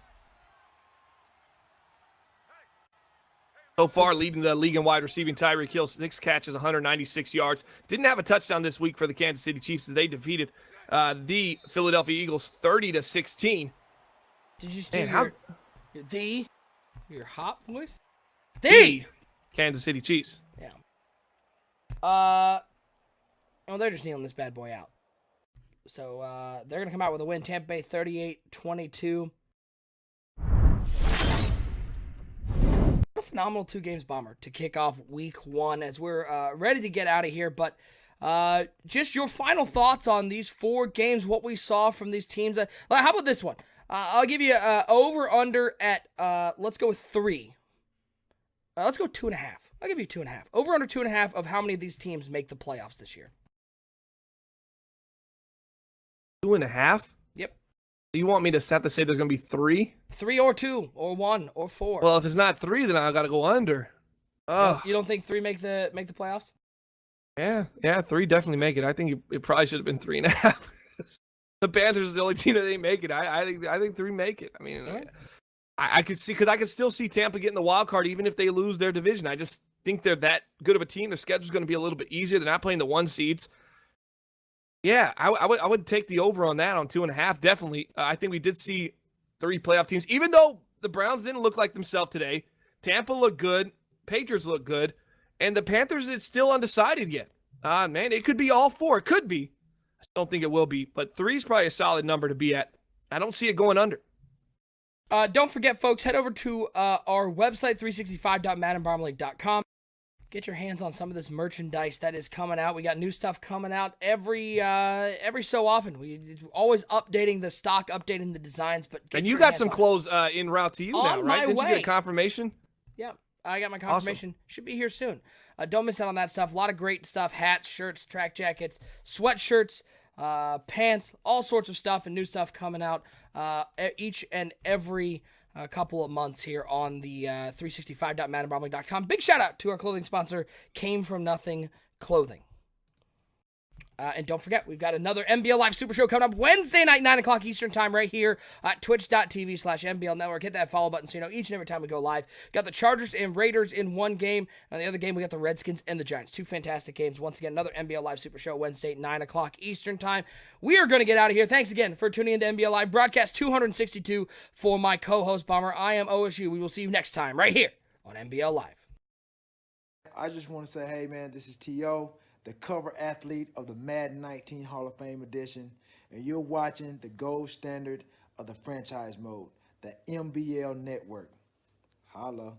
So far, leading the league in wide receiving, Tyreek Hill, 6 catches, 196 yards. Didn't have a touchdown this week for the Kansas City Chiefs as they defeated the Philadelphia Eagles 30-16. Did you do your hot voice? The Kansas City Chiefs. Yeah. Well, they're just kneeling this bad boy out. So they're going to come out with a win. Tampa Bay 38-22. What a phenomenal 2 games, Bomber, to kick off week 1 as we're ready to get out of here. But just your final thoughts on these 4 games, what we saw from these teams. How about this one? I'll give you over-under at, let's go with 3. Let's go 2.5. I'll give you 2.5. Over-under 2.5 of how many of these teams make the playoffs this year. 2.5? Yep. You want me to say there's going to be 3? 3 or 2 or 1 or 4. Well, if it's not 3, then I got to go under. No, you don't think 3 make the playoffs? Yeah, 3 definitely make it. I think it probably should have been 3.5. The Panthers is the only team that they make it. I think 3 make it. I mean, right. I could see because I could still see Tampa getting the wild card even if they lose their division. I just think they're that good of a team. Their schedule's going to be a little bit easier. They're not playing the 1 seeds. Yeah, I would take the over on that on 2.5. Definitely. I think we did see 3 playoff teams, even though the Browns didn't look like themselves today. Tampa looked good. Patriots look good. And the Panthers, it's still undecided yet. Man, it could be all 4. It could be. I don't think it will be. But 3 is probably a solid number to be at. I don't see it going under. Don't forget, folks, head over to our website, 365.maddenbarmleague.com. Get your hands on some of this merchandise that is coming out. We got new stuff coming out every so often. We always updating the stock, updating the designs. And you got some clothes en route to you now, right? Did you get a confirmation? Yeah, I got my confirmation. Awesome. Should be here soon. Don't miss out on that stuff. A lot of great stuff. Hats, shirts, track jackets, sweatshirts, pants, all sorts of stuff and new stuff coming out each and every couple of months here on the 365.maddenbarmleague.com. Big shout out to our clothing sponsor, Came From Nothing Clothing. And don't forget, we've got another NBL Live Super Show coming up Wednesday night, 9 o'clock Eastern Time, right here at twitch.tv/NBL Network. Hit that follow button so you know each and every time we go live. Got the Chargers and Raiders in one game. And the other game, we got the Redskins and the Giants. 2 fantastic games. Once again, another NBL Live Super Show Wednesday, 9 o'clock Eastern Time. We are going to get out of here. Thanks again for tuning into NBL Live. Broadcast 262 for my co-host, Bomber. I am OSU. We will see you next time right here on NBL Live. I just want to say, hey, man, this is T.O., the cover athlete of the Madden 19 Hall of Fame edition, and you're watching the gold standard of the franchise mode, the MBL Network. Holla.